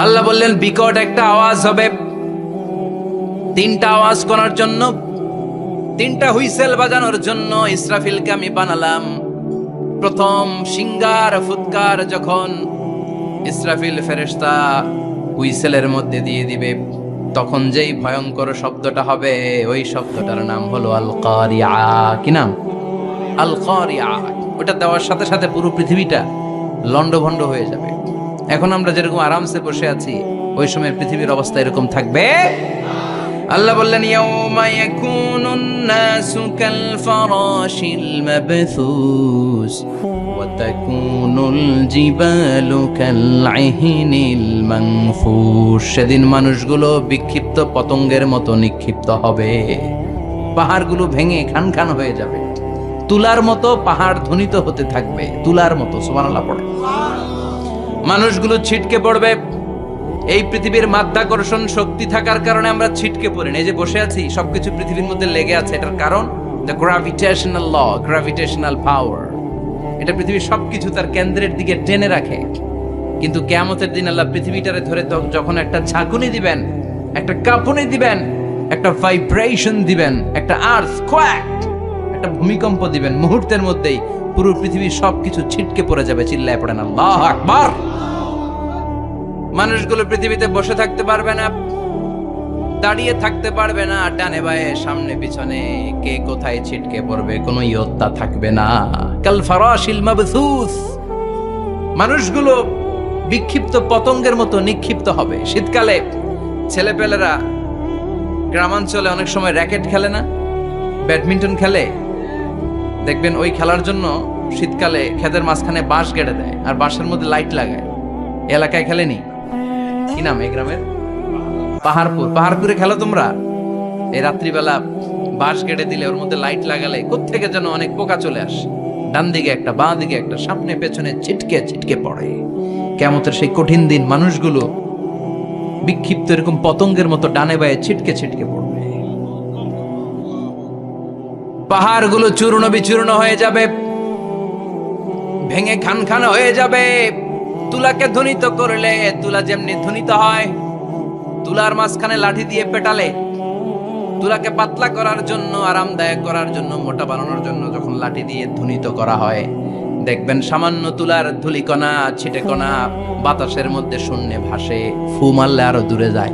আল্লাহ বললেন বিকট একটা আওয়াজ হবে, তিনটা আওয়াজ করার জন্য, তিনটা হুইসেল বাজানোর জন্য ইসরাফিলকে আমি বানালাম। প্রথম সিঙ্গার ফুৎকার যখন ইসরাফিল ফেরেশতা হুইসেলের মধ্যে দিয়ে দিবে, তখন যেই ভয়ঙ্কর শব্দটা হবে, ওই শব্দটার নাম হলো আল কারিআ। কি নাম? আল কারিআ। ওটা দেওয়ার সাথে সাথে পুরো পৃথিবীটা লন্ডভন্ড হয়ে যাবে। এখন আমরা যেরকম আরামসে বসে আছি, ওই সময় পৃথিবীর অবস্থা এরকম থাকবে। আল্লাহ বললেন ইয়াউমা ইয়াকুনুন নাসু কাল ফারাশিল মাবথুস ওয়া তাকুনুল জিবালু কাল ইহনিল মানফুস। সেদিন মানুষগুলো বিক্ষিপ্ত পতঙ্গের মতো নিক্ষিপ্ত হবে, পাহাড়গুলো ভেঙে খান খান হয়ে যাবে, তুলার মতো পাহাড় ধ্বনিত হতে থাকবে, তুলার মতো। সুবহানাল্লাহ পড়ে। মানুষগুলো ছিটকে পড়বে। এই পৃথিবীর মাধ্যাকর্ষণ শক্তি থাকার কারণে আমরা ছিটকে পড়ি না। এই যে বসে আছি, সবকিছু পৃথিবীর মধ্যে লেগে আছে, এটার কারণ দ্য গ্র্যাভিটেশনাল ল, গ্র্যাভিটেশনাল পাওয়ার। এটা পৃথিবীর সবকিছু তার কেন্দ্রের দিকে টেনে রাখে। কিন্তু কিয়ামতের দিন আল্লাহ পৃথিবীটারে ধরে যখন একটা ঝাঁকুনি দিবেন, একটা কাঁপুনি দিবেন, একটা ভাইব্রেশন দিবেন, একটা আর্থকোয়াক, একটা ভূমিকম্প দিবেন, মুহূর্তের মধ্যেই পুরো পৃথিবীর সবকিছু ছিটকে পড়ে যাবে। চিল্লায় পড়েন আল্লাহু আকবার। মানুষগুলো পৃথিবীতে বসে থাকতে পারবে না, দাঁড়িয়ে থাকতে পারবে না, ডানে বায়ে সামনে পিছনে কে কোথায় ছিটকে পড়বে কোনো ইয়ত্তা থাকবে না। কাল ফারাশিল মাবথুস। মানুষগুলো বিক্ষিপ্ত পতঙ্গের মতো নিক্ষিপ্ত হবে। শীতকালে ছেলেপেলেরা গ্রামাঞ্চলে অনেক সময় র্যাকেট খেলে না, ব্যাডমিন্টন খেলে, দেখবেন ওই খেলার জন্য শীতকালে ক্ষেতের মাঝখানে বাঁশ গেড়ে দেয় আর বাঁশের মধ্যে লাইট লাগায়। এলাকায় খেলেনি? কি নাম এই গ্রামের? পাহাড়পুর। পাহাড়পুরে খেলো তোমরা? এই রাত্রিবেলা বাঁশ গেড়ে দিলে ওর মধ্যে লাইট লাগালে কোত্থেকে যেন অনেক পোকা চলে আসে, ডান দিকে একটা, বাঁ দিকে একটা, সামনে পেছনে ছিটকে ছিটকে পড়ে। কিয়ামতের সেই কঠিন দিন মানুষগুলো বিক্ষিপ্ত এরকম পতঙ্গের মতো ডানে বায়ে ছিটকে ছিটকে পড়বে। পাহাড়গুলো চূর্ণ বিচূর্ণ হয়ে যাবে, ভেঙে খান খান হয়ে যাবে। তুলাকে ধ্বনিত করলে তুলা যেমনি ধ্বনিত হয়, তুলার মাঝখানে লাঠি দিয়ে পেটালে, তুলাকে পাতলা করার জন্য, আরামদায়ক করার জন্য, মোটা বানানোর জন্য যখন লাঠি দিয়ে ধ্বনিত করা হয়, দেখবেন সামান্য তুলার ধুলিকণা ছিটেকণা বাতাসের মধ্যে শূন্যে ভাসে। ফু মারলে আরো দূরে যায়,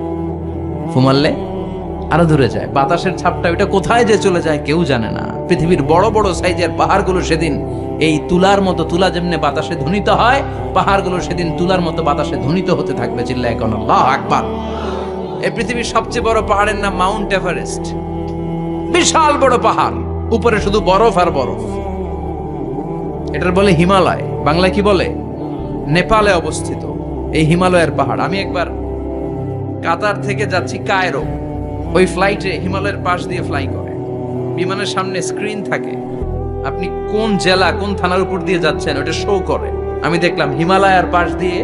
ফু মারলে আরো দূরে যায়। বাতাসের ছাপটা ওটা কোথায় যে চলে যায় কেউ জানে না। পৃথিবীর বড় বড় সাইজের পাহাড়গুলো সেদিন এই তুলার মতো, তুলা যেমনি বাতাসে ধ্বনিত হয়, পাহাড়গুলো সেদিন তুলার মতো বাতাসে ধ্বনিত হতে থাকবে। চিল্লায় কোন আল্লাহু আকবার। এই পৃথিবীর সবচেয়ে বড় পাহাড়ের নাম মাউন্ট এভারেস্ট। বিশাল বড় পাহাড়, উপরে শুধু বরফ আর বরফ। এটার বলে হিমালয়। বাংলায় কি বলে? নেপালে অবস্থিত এই হিমালয়ের পাহাড়। আমি একবার কাতার থেকে যাচ্ছি কায়রো, ওই ফ্লাইটে হিমালয়ের পাশ দিয়ে ফ্লাই করে, বিমানের সামনে স্ক্রিন থাকে, আপনি কোন জেলা কোন থানার উপর দিয়ে যাচ্ছেন ওটা শো করে। আমি দেখলাম হিমালয়ের পাশ দিয়ে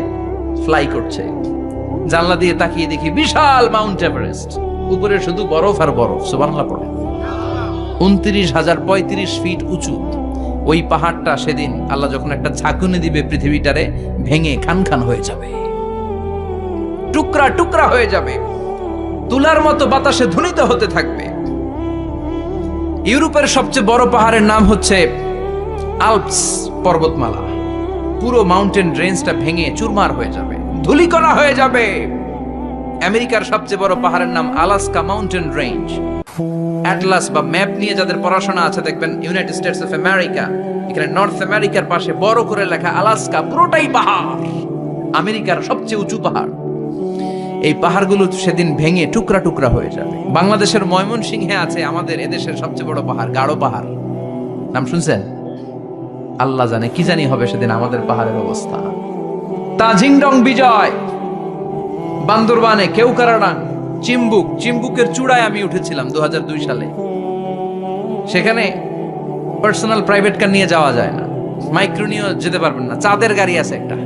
ফ্লাই করছে। জানলা দিয়ে তাকিয়ে দেখি বিশাল মাউন্ট এভারেস্ট, উপরে শুধু বরফ আর বরফ। সুবহানাল্লাহ পড়ে। 29,035 ফিট উঁচু ওই পাহাড়টা সেদিন আল্লাহ যখন একটা ঝাঁকুনি দিবে, পৃথিবীটারে ভেঙে খান খান হয়ে যাবে, টুকরা টুকরা হয়ে যাবে, তুলার মতো বাতাসে ধ্বনিত হতে থাকবে। ইউরোপের সবচেয়ে বড় পাহাড়ের নাম হচ্ছে আল্পস পর্বতমালা। পুরো মাউন্টেন রেঞ্জটা ভেঙে চুরমার হয়ে যাবে, ধূলিকণা হয়ে যাবে। আমেরিকার সবচেয়ে বড় পাহাড়ের নাম আলাস্কা মাউন্টেন রেঞ্জ। অ্যাটলাস বা ম্যাপ নিয়ে যাদের পড়াশোনা আছে দেখবেন ইউনাইটেড স্টেটস অফ আমেরিকা, এখানে নর্থ আমেরিকার পাশে বড় করে লেখা আলাস্কা, পুরোটাই পাহাড়, আমেরিকার সবচেয়ে উঁচু পাহাড়। এই পাহাড়গুলো সেদিন ভেঙে টুকরা টুকরা হয়ে যাবে। বাংলাদেশের ময়মনসিংহে আছে আমাদের এদেশের সবচেয়ে বড় পাহাড়, গাঢ় পাহাড়। নাম শুনছেন? আল্লাহ জানে কি জানি হবে সেদিন আমাদের পাহাড়ের অবস্থা। তাজিংডং বিজয়, বান্দরবানে কেওক্রাডাং, চিম্বুক, চিম্বুকের চূড়ায় আমি উঠেছিলাম 2002 সালে। সেখানে পার্সোনাল প্রাইভেট কার নিয়ে যাওয়া যায় না, মাইক্রো নিয়েও যেতে পারবেন না। চাঁদের গাড়ি আছে একটা,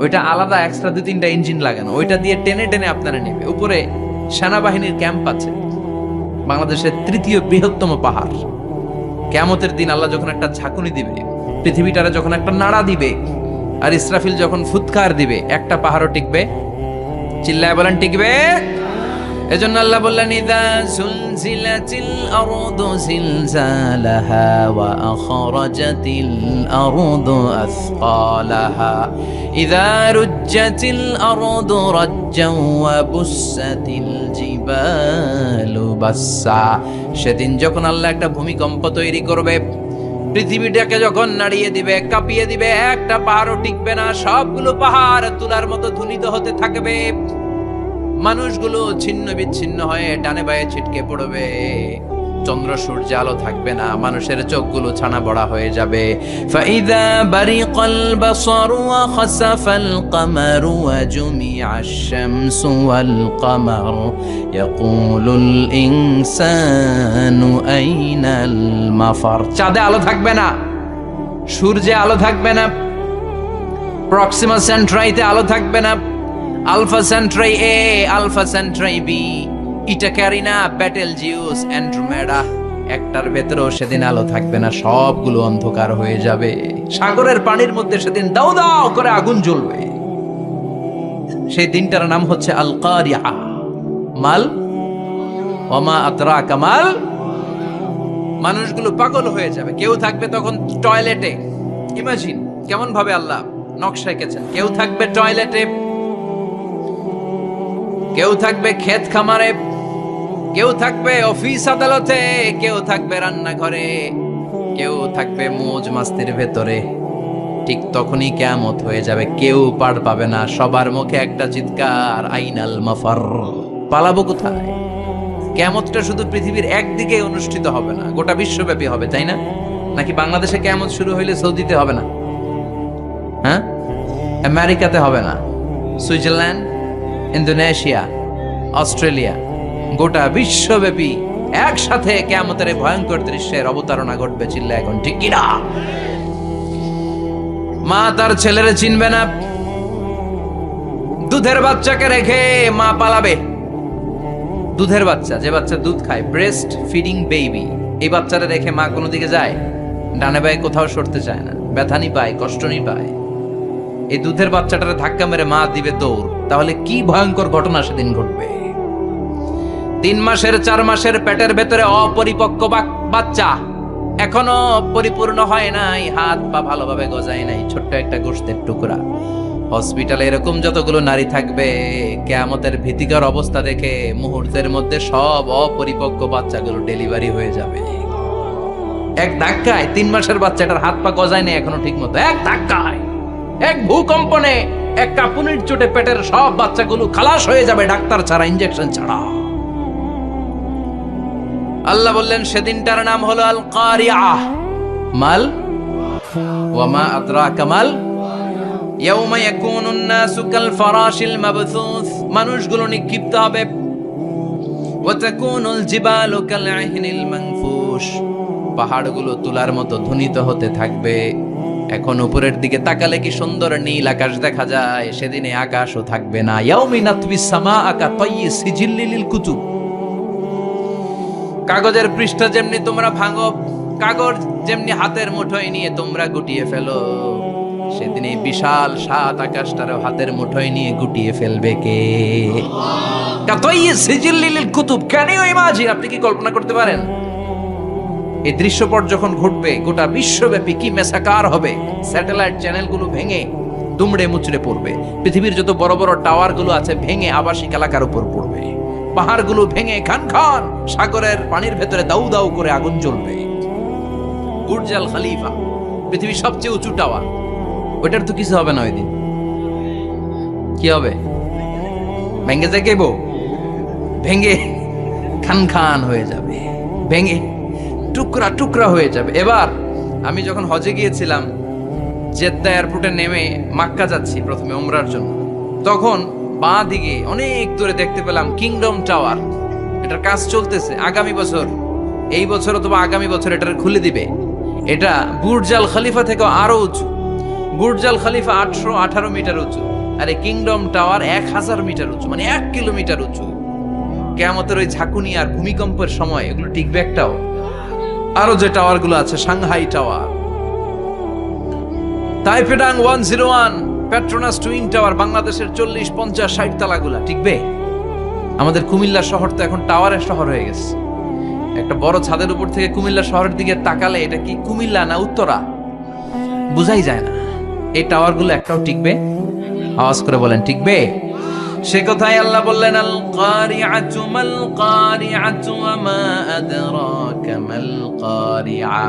ওইটা আলাদা এক্সট্রা 2-3টা ইঞ্জিন লাগানো, ওইটা দিয়ে টেনে টেনে আপনারা নেবে। উপরে সেনাবাহিনীর ক্যাম্প আছে। বাংলাদেশের 3য় বৃহত্তম পাহাড়। কিয়ামতের দিন আল্লাহ যখন একটা ঝাঁকুনি দিবে, পৃথিবীটারে যখন একটা নাড়া দিবে, আর ইসরাফিল যখন ফুৎকার দিবে একটা পাহাড়ও টিকবে? চিল্লায় বলেন টিকবে? এজন্য আল্লাহ বললেন ইযা যুলজিলাতিল আরদু জিলজালাহা ওয়া আখরাজাতিল আরদু আসকালাহা ইযা রুজ্জাতিল আরদু রাজ্জান ওয়া বুসাতিল জিবালু বাসসা। সেদিন যখন আল্লাহ একটা ভূমিকম্প তৈরি করবে, পৃথিবীটাকে যখন নাড়িয়ে দিবে, কাঁপিয়ে দিবে, একটা পাহাড়ও টিকবে না, সবগুলো পাহাড় তুলার মতো ধুনিত হতে থাকবে, মানুষগুলো ছিন্ন বিচ্ছিন্ন হয়ে ডানে বায়ে ছিটকে পড়বে, চন্দ্র সূর্য আলো থাকবে না, মানুষের চোখগুলো ছানা বড়া হয়ে যাবে। ফাইদা বারিকাল বাসারু ওয়া খাসাফাল কামারু ওয়া জুমিআশ শামসু ওয়াল কামার ইয়াকুলুল ইনসানু আইনাল মাফার। চাঁদে আলো থাকবে না, সূর্যে আলো থাকবে না, প্রক্সিমা সেন্ট্রাইতে আলো থাকবে না, আলফা সেন্ট্রাই এ, আলফা সেন্ট্রাই বি, ইটা ক্যারিনা, ব্যাটেল জিউস, অ্যান্ড্রোমেডা, একটার ভেতরেও সেদিন আলো থাকবে না, সবগুলো অন্ধকার হয়ে যাবে। সাগরের পানির মধ্যে সেদিন দাউ দাউ করে আগুন জ্বলবে। সেই দিনটার নাম হচ্ছে আল কারিআ। মাল ওয়ামা আদরাকা মাল। মানুষগুলো পাগল হয়ে যাবে। কেউ থাকবে তখন টয়লেটে, ইমাজিন কেমন ভাবে আল্লাহ নকশা এঁকেছেন। কেউ থাকবে টয়লেটে, কেউ থাকবে ক্ষেত খামারে, কেউ থাকবে অফিস আদালতে, কেউ থাকবে রান্নাঘরে, কেউ থাকবে মৌজ মাস্তির ভেতরে। ঠিক তখনই কিয়ামত হয়ে যাবে, কেউ পার পাবে না, সবার মুখে একটা চিৎকার, আইনাল মাফার। পালাবো কোথায়? কিয়ামতটা শুধু পৃথিবীর একদিকে অনুষ্ঠিত হবে না, গোটা বিশ্বব্যাপী হবে, তাই না? নাকি বাংলাদেশে কিয়ামত শুরু হইলে সৌদিতে হবে না? হ্যাঁ, আমেরিকাতে হবে না, সুইজারল্যান্ড, ইন্দোনেশিয়া, অস্ট্রেলিয়া, গোটা বিশ্বব্যাপী একসাথে কিয়ামতের ভয়ঙ্কর দৃশ্যের অবতারণা ঘটবে। চিল্লা এখন ঠিক কিনা? মা তার ছেলেরে চিনবে না, দুধের বাচ্চাকে রেখে মা পালাবে। দুধের বাচ্চা, যে বাচ্চা দুধ খায়, ব্রেস্ট ফিডিং বেবি, এই বাচ্চাটা রেখে মা কোনো দিকে যায়? ডানে বায়ে কোথাও সরতে চায় না, ব্যথানি পায়, কষ্টনি পায়। এই দুধের বাচ্চাটারে ধাক্কা মেরে মা দিবে দৌড়। তাহলে কি ভয়ঙ্কর ঘটনা সেদিন ঘটবে। 3 মাসের 4 মাসের পেটের ভেতরে অপরিপক্ক বাচ্চা, এখনো পরিপূর্ণ হয় নাই, হাত পা ভালোভাবে গজায় নাই, ছোট্ট একটা গোশতের টুকরা। হসপিটালে এরকম যতগুলো নারী থাকবে, কিয়ামতের ভীতিকর অবস্থা দেখে মুহূর্তের মধ্যে সব অপরিপক্ক বাচ্চাগুলো ডেলিভারি হয়ে যাবে। এক ধাক্কায় 3 মাসের বাচ্চাটার হাত পা গজায় নাই এখনো ঠিক মতো, এক ধাক্কায়, এক ভূকম্পনে, এক কাঁপুনির চোটে পেটের সব বাচ্চাগুলো খালাস হয়ে যাবে, ডাক্তার ছাড়া, ইনজেকশন ছাড়া। আল্লাহ বললেন সেদিনটার নাম হলো আল কারিআ। মাল ওয়ামা আদরাকা মাল। ইয়াউমা ইয়াকুনুন নাসু কাল ফারাশিল মাবথুস, মানুষগুলো নিক্ষিপ্ত হবে। ওয়া তাকুনুল জিবালু কাল আহিনিল মানফুশ, পাহাড়গুলো তুলার মতো ধ্বনিত হতে থাকবে। এখন উপরের দিকে তাকালে কি সুন্দর নীল আকাশ দেখা যায়, সেদিনে আকাশও থাকবে না। ইয়াউমি নাতবিস সামাআ কা তায়্যি সিজিল্লিল কুতুব, কাগজের পৃষ্ঠা যেমনি তোমরা ভাঙো, কাগজ যেমনি হাতের মুঠোয় নিয়ে তোমরা গুটিয়ে ফেলো, সেদিন এই বিশাল 7 আকাশটারও হাতের মুঠোয় নিয়ে গুটিয়ে ফেলবে কে? কা তায়্যি সিজিল্লিল কুতুব। Can you imagine? আপনি কি কল্পনা করতে পারেন এই দৃশ্যপট যখন ঘটবে গোটা বিশ্বব্যাপী কি মেসাকার হবে? স্যাটেলাইট চ্যানেলগুলো ভেঙে দুমড়ে মুচড়ে পড়বে, পৃথিবীর যত বড় বড় টাওয়ার গুলো আছে ভেঙে আবাসিক এলাকার উপর পড়বে, পাহাড়গুলো ভেঙে খান খান সাগরের পানির ভেতরে দাউ দাউ করে আগুন জ্বলবে। বুর্জ আল খলিফা, পৃথিবীর সবচেয়ে উঁচু টাওয়ার, ওটার তো কিছু হবে না। ওই দিন কি হবে? ভেঙে যাইব, ভেঙে খান খান হয়ে যাবে, ভেঙে টুকরা টুকরা হয়ে যাবে। এবার আমি যখন হজে গিয়েছিলাম, জেদ্দা এয়ারপোর্টে নেমে মাক্কা যাচ্ছি প্রথমে উমরার জন্য, তখন বাঁ দিকে অনেক দূরে দেখতে পেলাম কিংডম টাওয়ার। এটার কাজ চলতেছে, আগামী বছর, এই বছর অথবা আগামী বছর এটার খুলে দিবে। এটা বুর্জ আল খলিফা থেকে আরো উঁচু। বুর্জ আল খলিফা 818 মিটার উঁচু, আর এই কিংডম টাওয়ার 1000 মিটার উঁচু, মানে 1 কিলোমিটার উঁচু। কিয়ামতের ওই ঝাঁকুনি আর ভূমিকম্পের সময় এগুলো টিকবে একটাও? আরো যে টাওয়ার গুলো আছে, সাংহাই টাওয়ার, টাইপেডাং 101, পেট্রোনাস টুইন টাওয়ার, বাংলাদেশের 40, 50, 60 তালাগুলা টিকবে? আমাদের কুমিল্লা শহর তো এখন টাওয়ারের শহর হয়ে গেছে। একটা বড় ছাদের উপর থেকে কুমিল্লা শহরের দিকে তাকালে এটা কি কুমিল্লা না উত্তরা বুঝাই যায় না। এই টাওয়ারগুলো একটাও টিকবে? আওয়াজ করে বলেন টিকবে? সে কথাই আল্লাহ বললেন, আল কারিআতু মাল কারিআতু ওয়া মা আদরাকা মাল কারিআ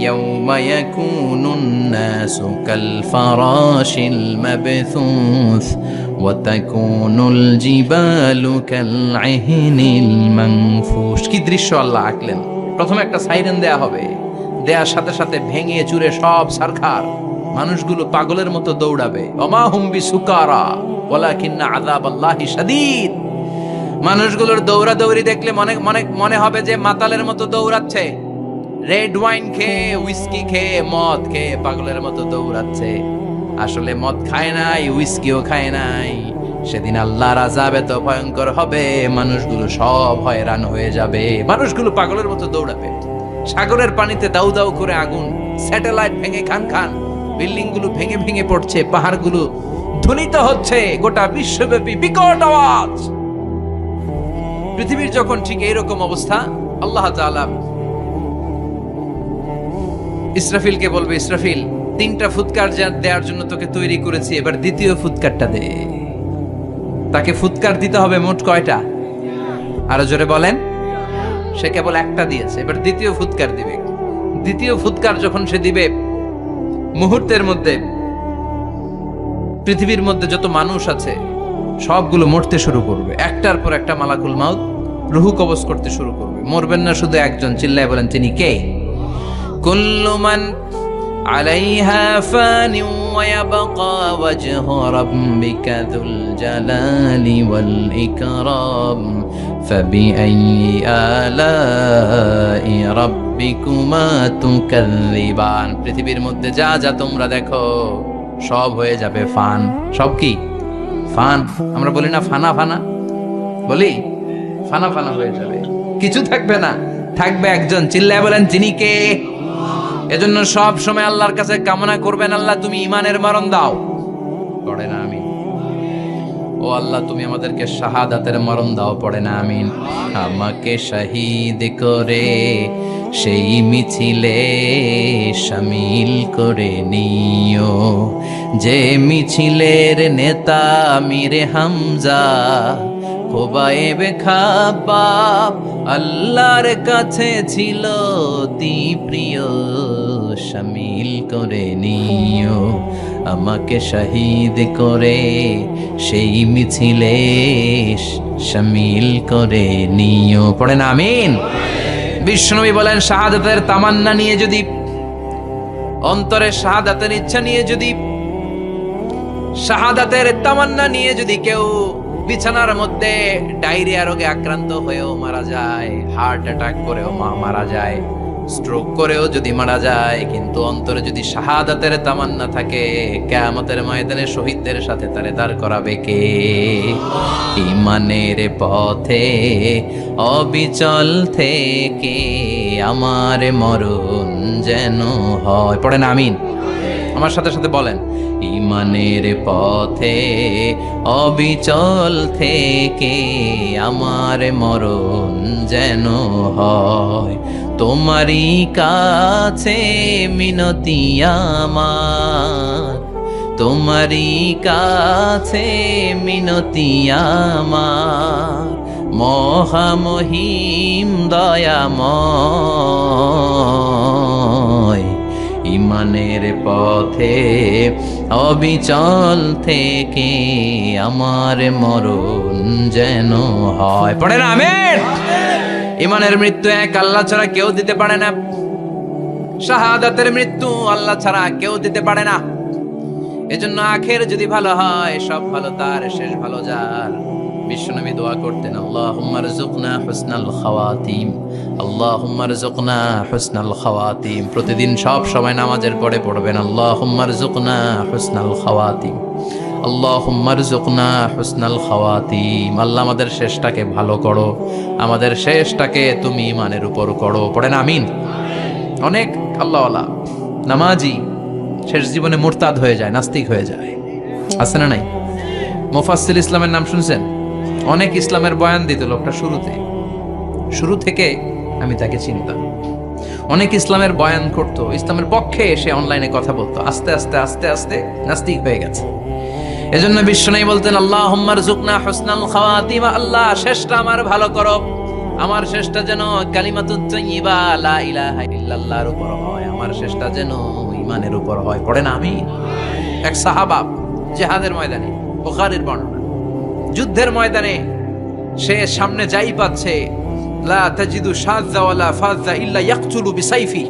ইয়াওমা ইয়াকুনুন নাসু কাল ফারাশিল মাবথুস ওয়া তাকুনুল জিবালু কাল ইহনিল মানফুশ। কি দৃশ্য আল্লাহ আঁকলেন! প্রথমে একটা সাইরেন দেয়া হবে, দেয়ার সাথে সাথে ভেঙে চুরে সব ছারখার, মানুষগুলো পাগলের মতো দৌড়াবে। ওমা হুম বিসুকারা ওয়ালাকিন্না আযাবাল্লাহি শাদীদ। মানুষগুলোর দৌড়াদৌড়ি দেখলে মনে হবে যে মাতালের মতো দৌড়াচ্ছে, রেড ওয়াইন খেয়ে, উইস্কি খেয়ে, মদ খেয়ে পাগলের মতো দৌড়াচ্ছে। আসলে মদ খায় নাই, উইস্কিও খায় নাই। সেদিন আল্লাহর আযাব এত ভয়ঙ্কর হবে, মানুষগুলো সব হয়রান হয়ে যাবে, মানুষগুলো পাগলের মতো দৌড়াবে। সাগরের পানিতে দাউ দাউ করে আগুন, স্যাটেলাইট ভেঙে খান খান, বিল্ডিং গুলো ভেঙে ভেঙে পড়ছে, পাহাড়গুলো ধ্বনিত হচ্ছে, গোটা বিশ্বব্যাপী বিকট আওয়াজ। পৃথিবীর যখন ঠিক এইরকম অবস্থা, আল্লাহ তাআলা ইসরাফিলকে বলবে, ইসরাফিল, 3টা ফুৎকার দেওয়ার জন্য তোকে তৈরি করেছি, এবার দ্বিতীয় ফুৎকারটা দে। তাকে ফুৎকার দিতে হবে মোট কয়টা? আরো জোরে বলেন। সে কেবল একটা দিয়েছে, এবার দ্বিতীয় ফুৎকার দিবে। দ্বিতীয় ফুৎকার যখন সে দিবে, মুহূর্তের মধ্যে পৃথিবীর মধ্যে যত মানুষ আছে সবগুলো মরতে শুরু করবে। একটার পর একটা মালাকুল মাউত রুহু কবজ করতে শুরু করবে। মরবেন না শুধু একজন, চিল্লায় বলেন তিনি কে? কুল্লু মান আলাইহা ফানি ওয়া ইয়াবকা ওয়াজহু রাব্বিকা যুল জালালি ওয়াল ইকরাম ফাবিআইয়ি আলাই রাব্বিকুমা তুকাযযিবান। পৃথিবীর মধ্যে যা যা তোমরা দেখো সব হয়ে যাবে ফান। সব কি? ফান। আমরা বলি না ফানা ফানা, বলি ফানা ফানা হয়ে যাবে, কিছু থাকবে না, থাকবে একজন, চিল্লায় বলেন তিনি কে? এজন্য সব সময় আল্লাহর কাছে কামনা করবেন, আল্লাহ তুমি ঈমানের মরণ দাও। পড়ে না আমিন? ও আল্লাহ তুমি আমাদেরকে শাহাদাতের মরণ দাও। পড়ে না আমিন? আমাকে শহীদ করে সেই মিছিলে শামিল করে নিও, যে মিছিলের নেতা আমিরে হামজা খোবায়েবে খাব্বাব আল্লাহর কাছে ছিল অতি প্রিয়। শামিল করে নিও, আমাকে শহীদ করে সেই মিছিলে শামিল করে নিও। পড়েন আমিন? বিশ্বনবী বলেন, শাহাদাতের তামান্না নিয়ে যদি, অন্তরে শাহাদাতের ইচ্ছা নিয়ে যদি, শাহাদাতের তামান্না নিয়ে যদি কেউ বিছানার মধ্যে ডায়রিয়া রোগে আক্রান্ত হয়েও মারা যায়, হার্ট অ্যাটাক করেও মারা যায়, স্ট্রোক করেও যদি মারা যায়, কিন্তু অন্তরে যদি শাহাদাতের তামান্না থাকে, কিয়ামতের ময়দানে শহীদদের সাথে তারে দাঁড় করাবে কে? ঈমানের পথে অবিচল থেকে আমার মরণ যেন হয়। পড়েন আমিন? আমার সাথে সাথে বলেন, ঈমানের পথে অবিচল থেকে আমার মরণ যেন হয়। তোমারই কাছে মিনতি আমার, তোমারই কাছে মিনতি আমার, মহামহিম দয়াময়। ঈমানের পথে অবিচল থেকে আমার মরণ যেন হয়। পড়েন আমিন? ঈমানের মৃত্যু এক আল্লাহ ছাড়া কেউ দিতে পারে না। শাহাদাতের মৃত্যু আল্লাহ ছাড়া কেউ দিতে পারে না। এজন্য আখের যদি ভালো হয়, সব ভালো তার, শেষ ভালো যার। বিশ্বনবী দোয়া করতেন, আল্লাহুম্মা রযুকনা হুসনাল খাওয়াতিম, আল্লাহুম্মা রযুকনা হুসনাল খাওয়াতিম। প্রতিদিন সব সময় নামাজের পরে পড়বেন, আল্লাহুম্মা রযুকনা হুসনাল খাওয়াতিম, আল্লাহুম্মা রযুকনা হুসনাল খাওয়াতিম। আল্লাহ আমাদের শেষটাকে ভালো করো, আমাদের শেষটাকে তুমি ঈমানের উপর করো। পড়েন আমিন? অনেক আল্লাহওয়ালা নামাজি শেষ জীবনে মুরতাদ হয়ে যায়, নাস্তিক হয়ে যায়। আছে না নাই? মুফাসসির ইসলামের নাম শুনছেন? অনেক ইসলামের বয়ান দিত লোকটা শুরু থেকে আমি তাকে চিনতাম। অনেক ইসলামের বয়ান করতো, ইসলামের পক্ষে এসে অনলাইনে কথা বলতো, আস্তে আস্তে আস্তে আস্তে নাস্তিক হয়ে গেছে। এজন্য বিশ্বনবী বলতেন, আল্লাহুম্মা রযুকনা হুসনাল খাওয়াতিমা, আল্লাহ শেষটা আমার ভালো করো, আমার শেষটা যেন কালিমাতুত তাইয়্যিবা লা ইলাহা ইল্লাল্লাহর উপর হয়, আমার শেষটা যেন ঈমানের উপর হয়। পড়েন আমিন। এক সাহাবা জিহাদের ময়দানে, বুখারীর বর্ণনা, যুদ্ধের ময়দানে সে সামনে যাই পাচ্ছে, লা তাজিদু শাযযা ওয়ালা ফাযযা ইল্লা ইয়াকতুলু বিসাইফি,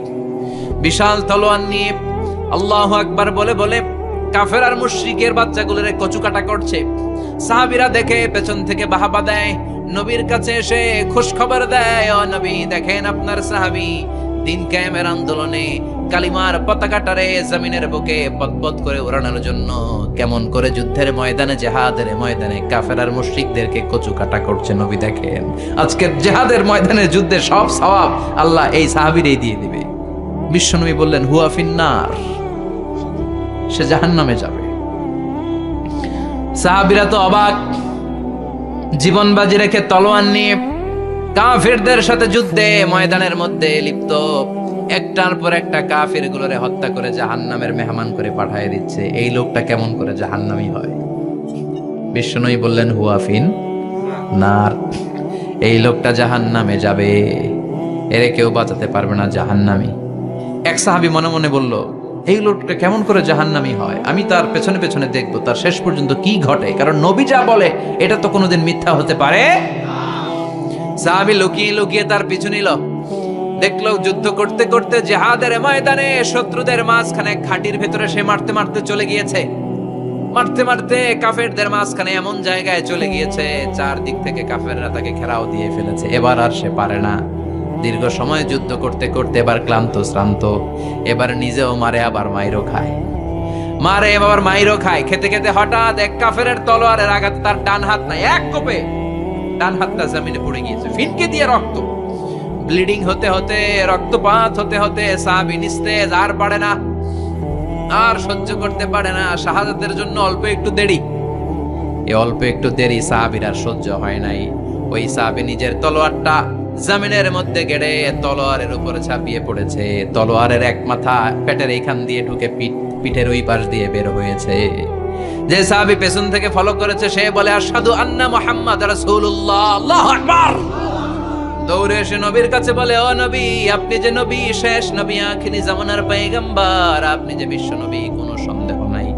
বিশাল তলোয়ার নিয়ে আল্লাহু আকবার বলে বলে কাফের আর মুশরিকের বাচ্চাগুলোরে কচুকাটা করছে। সাহাবীরা দেখে পেছন থেকে বাহাবা দেয়, নবীর কাছে এসে খুশ খবর দেয়, ও নবী দেখেন আপনার সাহাবী দিন কায়েমের আন্দোলনে কালিমার পতাকাটারে জমিনের বুকে পতপত করে উড়ানোর জন্য কেমন করে যুদ্ধের ময়দানে, জিহাদের ময়দানে কাফের আর মুশরিকদেরকে কচুকাটা করছে। নবী দেখেন আজকের জিহাদের ময়দানে যুদ্ধে সব সওয়াব আল্লাহ এই সাহাবীরই দিয়ে দিবে। বিশ্বনবী বললেন, হুয়া ফিন্নার, সে জাহান্নামে যাবে। সাহাবীরা তো অবাক, জীবন বাজি রেখে তলোয়ার নিয়ে কাফেরদের সাথে যুদ্ধে ময়দানের মধ্যে লিপ্ত, একটার পর একটা কাফের গুলোরে হত্যা করে জাহান্নামের মেহমান করে পাঠিয়ে দিচ্ছে। এই লোকটা কেমন করে জাহান্নামী হয়? বিশ্বনবী বললেন, হুয়া ফিন নার, এই লোকটা জাহান্নামে যাবে, এরে কেউ বাঁচাতে পারবে না, জাহান্নামী। এক সাহাবী মনে মনে বলল, এই লোকটা কেমন করে জাহান্নামী হয়, আমি তার পেছনে পেছনে দেখবো তার শেষ পর্যন্ত কি ঘটে, কারণ নবী যা বলে এটা তো কোনোদিন মিথ্যা হতে পারে। সাহাবী লুকিয়ে লুকিয়ে তার পিছু নিল, দেখলো যুদ্ধ করতে করতে জিহাদের ময়দানে শত্রুদের মাঝখানে ঘাটির ভেতরে সে মারতে মারতে চলে গিয়েছে, মারতে মারতে কাফেরদের মাঝখানে এমন জায়গায় চলে গিয়েছে চারদিক থেকে কাফেররা তাকে ঘেরাও দিয়ে ফেলেছে। এবার আর সে পারে না, দীর্ঘ সময় যুদ্ধ করতে করতে এবার ক্লান্ত শ্রান্ত, এবার নিজেও মারে আবার মাইরও খায়, মারে আবার মাইরও খায়। খেতে খেতে হঠাৎ এক কাফেরের তলোয়ারের আঘাতে তার ডান হাত নাই, এক কোপে ডান হাতটা জমিনে পড়ে গিয়েছে, ফিনকে দিয়ে রক্ত, ব্লিডিং হতে হতে, রক্তপাত হতে হতে সাহাবী নিস্তেজ, আর পারে না, আর সহ্য করতে পারে না। শাহাদাতের জন্য অল্প একটু দেরি, এই অল্প একটু দেরি সাহাবীর আর সহ্য হয় নাই। ওই সাহাবী নিজের তলোয়ারটা জমিনের মধ্যে গেড়ে তলোয়ারের উপরে ঝাঁপিয়ে পড়েছে, তলোয়ারের এক মাথা পেটের এইখান দিয়ে ঢুকে পিঠের ওই পাশ দিয়ে বের হয়েছে। যে সাহাবী পেছন থেকে ফলো করেছে সে বলে, আশহাদু আন্না মুহাম্মাদ রাসূলুল্লাহ, আল্লাহু আকবার। দৌড়ে এসে নবীর কাছে বলে, ও নবী, আপনি যে নবী, শেষ নবী, আখিরি জামানার পয়গম্বর, আপনি যে বিশ্ব নবী, কোনো সন্দেহ নাই,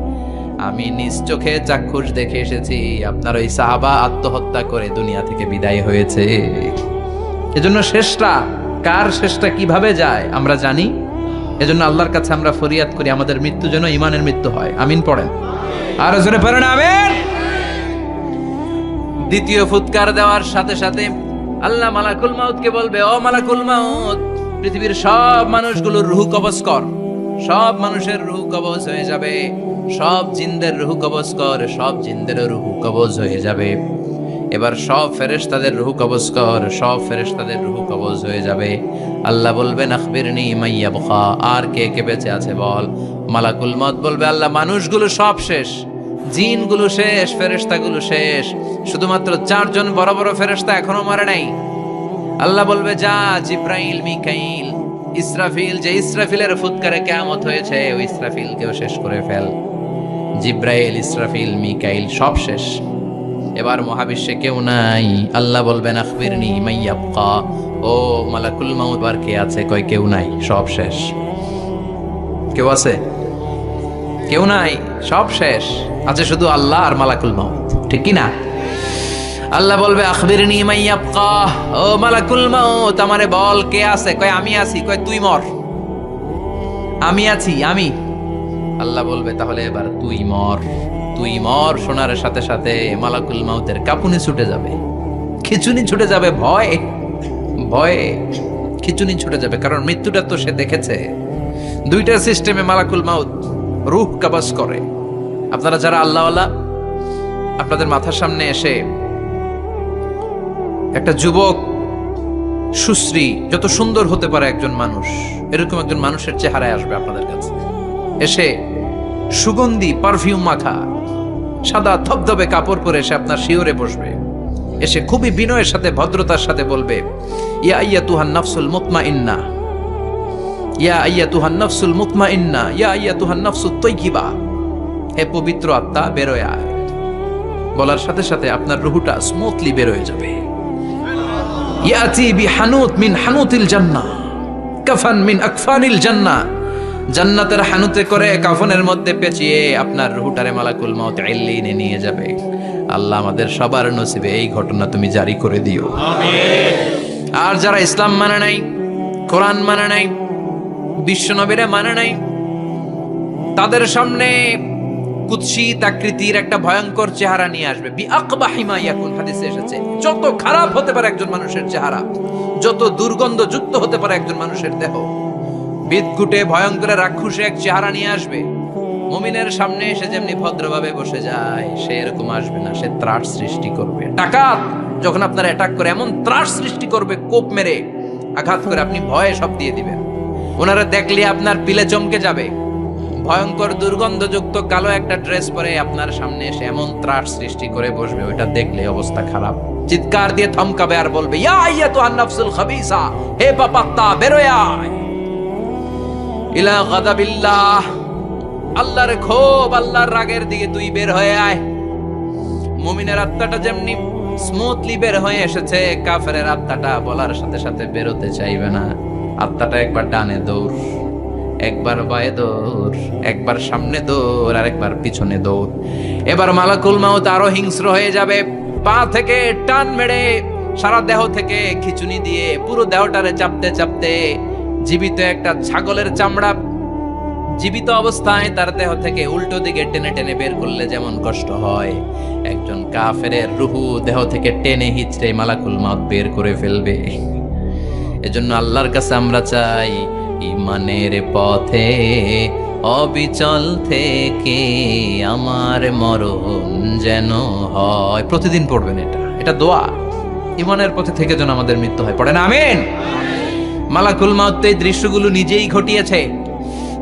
আমি নিজ চোখে চাক্ষুষ দেখে এসেছি আপনার ওই সাহাবা আত্মহত্যা করে দুনিয়া থেকে বিদায় হয়েছে। এজন্য শেষটা কার, শেষটা কিভাবে যায় আমরা জানি। এজন্য আল্লাহর কাছে আমরা ফরিয়াদ করি আমাদের মৃত্যু যেন ঈমানের মৃত্যু হয়। আমিন পড়েন, আর জোরে পড়েন আমিন। দ্বিতীয় ফুৎকার দেওয়ার সাথে সাথে আল্লাহ মালাকুল মাউতকে বলবে, ও মালাকুল মাউত, পৃথিবীর সব মানুষগুলোর রূহ কবজ কর। সব মানুষের রূহ কবজ হয়ে যাবে, সব জিনদের রূহ কবজ কর, সব জিনদের রূহ কবজ হয়ে যাবে। এবার সব ফেরেশতাদের রূহ কবজ কর, সব ফেরেশতাদের রূহ কবজ হয়ে যাবে। আল্লাহ বলবেন, আখবিরনি মাইয়া বখা, আর কে কে বেঁচে আছে বল। মালাকুল মউত বলবে, আল্লাহ মানুষগুলো সব শেষ, জিনগুলো শেষ, ফেরেশতাগুলো শেষ, শুধুমাত্র 4 জন বড় বড় ফেরেশতা এখনো মরে নাই। আল্লাহ বলবে, যা জিব্রাইল, মিকাইল, ইসরাফিল, যে ইসরাফিলের ফুৎকারে কিয়ামত হয়েছে ওই ইসরাফিলকেও শেষ করে ফেল। জিব্রাইল, ইসরাফিল, মিকাইল সব শেষ, এবার মহাবিশ্বে কেউ নাই। আল্লাহ বলবেন, আখবিরনি মাইয়াবকা, ও মালাকুল মাউত, আর কে আছে? কয় কেউ নাই, সব শেষ। কেউ আছে? কেউ নাই, সব শেষ, আছে শুধু আল্লাহ আর মালাকুল মাউত, ঠিক কি না? আল্লাহ বলবে, আখবিরনি মাইয়াবকা, ও মালাকুল মাউত, আমারে বল কে আছে? কয় আমি আছি। কয় তুই মর। আমি আছি, আমি। আল্লাহ বলবে, তাহলে এবার তুই মর। তুই মর শোনার সাথে সাথে মালাকুল মাউতের কাঁপুনি ছুটে যাবে, খিচুনি ছুটে যাবে, ভয়ে ভয়ে খিচুনি ছুটে যাবে, কারণ মৃত্যুটা তো সে দেখেছে। দুইটা সিস্টেমে মালাকুল মাউত রূহ কবজ করে। আপনারা যারা আল্লাহওয়ালা, আপনাদের মাথার সামনে এসে একটা যুবক, সুশ্রী, যত সুন্দর হতে পারে একজন মানুষ, এরকম একজন মানুষের চেহারায় আসবে আপনাদের কাছে, এসে সুগন্ধি পারফিউম মাখা সাদা ধবধবে কাপড় পরে এসে আপনার শিওরে বসবে, এসে খুবই বিনয়ের সাথে ভদ্রতার সাথে বলবে, ইয়া আইয়াতুহান নাফসুল মুতমাইন্না, ইয়া আইয়াতুহান নাফসুল মুতমাইন্না, ইয়া আইয়াতুহান নাফসুত তাইয়্যিবা, হে পবিত্র আত্মা বেরোয় আয়। বলার সাথে সাথে আপনার রুহুটা স্মুথলি বের হয়ে যাবে। ইয়াতি বিহানুত মিন হানুতিল জান্নাহ, কাফান মিন আকফানিল জান্নাহ, জান্নাতের হানুতে করে কাফনের মধ্যে পেঁচিয়ে আপনার রুহুটারে মালাকুল মউত ইল্লিনে নিয়ে যাবে। আল্লাহ আমাদের সবার নসিবে এই ঘটনা তুমি জারি করে দিও, আমিন। আর যারা ইসলাম মানে নাই, কোরআন মানে নাই, বিশ্ব নবীরে মানে নাই, তাদের সামনে কুৎসিত আকৃতির একটা ভয়ঙ্কর চেহারা নিয়ে আসবে। বিআকবাহি মা ইয়াকুন, হাদিসে এসেছে, যত খারাপ হতে পারে একজন মানুষের চেহারা, যত দুর্গন্ধযুক্ত হতে পারে একজন মানুষের দেহ, বিদঘুটে ভয়ঙ্কর রাক্ষসে এক চেহারা নিয়ে আসবে। মুমিনের সামনে এসে যেমনি ভদ্রভাবে বসে যায়, সে এরকম আসবে না, সে ত্রাস সৃষ্টি করবে। ডাকাত যখন আপনার অ্যাটাক করে এমন ত্রাস সৃষ্টি করবে, কোপ মেরে আঘাত করে আপনি ভয়ে সব দিয়ে দিবেন। ওনারা দেখলে আপনার পিলে চমকে যাবে। ভয়ঙ্কর দুর্গন্ধযুক্ত কালো একটা ড্রেস পরে আপনার সামনে এসে এমন ত্রাস সৃষ্টি করে বসবে, ওইটা দেখলে অবস্থা খারাপ। চিৎকার দিয়ে থমকাবে আর বলবে, ইয়া আইয়াতুহান নাফসুল খাবিসা, হে পাপাত্তা বেরোয় আয় ইলা গাদাবিল্লাহ, আল্লাহর ক্ষোভ, আল্লাহর রাগের দিকে তুই বের হয়ে আয়। মুমিনের আত্মাটা যেমনি স্মুথলি বের হয়ে এসেছে, কাফেরের আত্মাটা বলার সাথে সাথে বেরোতে চাইবে না। আত্মাটা একবার ডানে দৌড়, একবার বায়ে দৌড়, একবার সামনে দৌড়, আর একবার পিছনে দৌড়। এবার মালাকুল মাউত আরো হিংস্র হয়ে যাবে, পা থেকে টান মেরে সারা দেহ থেকে খিচুনি দিয়ে পুরো দেহটারে চাপতে চাপতে জীবিত একটা ছাগলের চামড়া জীবিত অবস্থায় তার দেহ থেকে উল্টো দিকে টেনে টেনে বের করলে যেমন কষ্ট হয়, একজন কাফেরের রুহু দেহ থেকে টেনে হিচড়ে মালাকুল মাউত বের করে ফেলবে। এজন্য আল্লাহর কাছে আমরা চাই, ইমানের পথে অবিচল থেকে আমার মরণ যেন হয়। প্রতিদিন পড়বেন এটা দোয়া, ইমানের পথে থেকে যেন আমাদের মৃত্যু হয়। পড়েন আমিন। মালাকুল মাউত এই দৃশ্যগুলো নিজেই ঘটিয়েছে,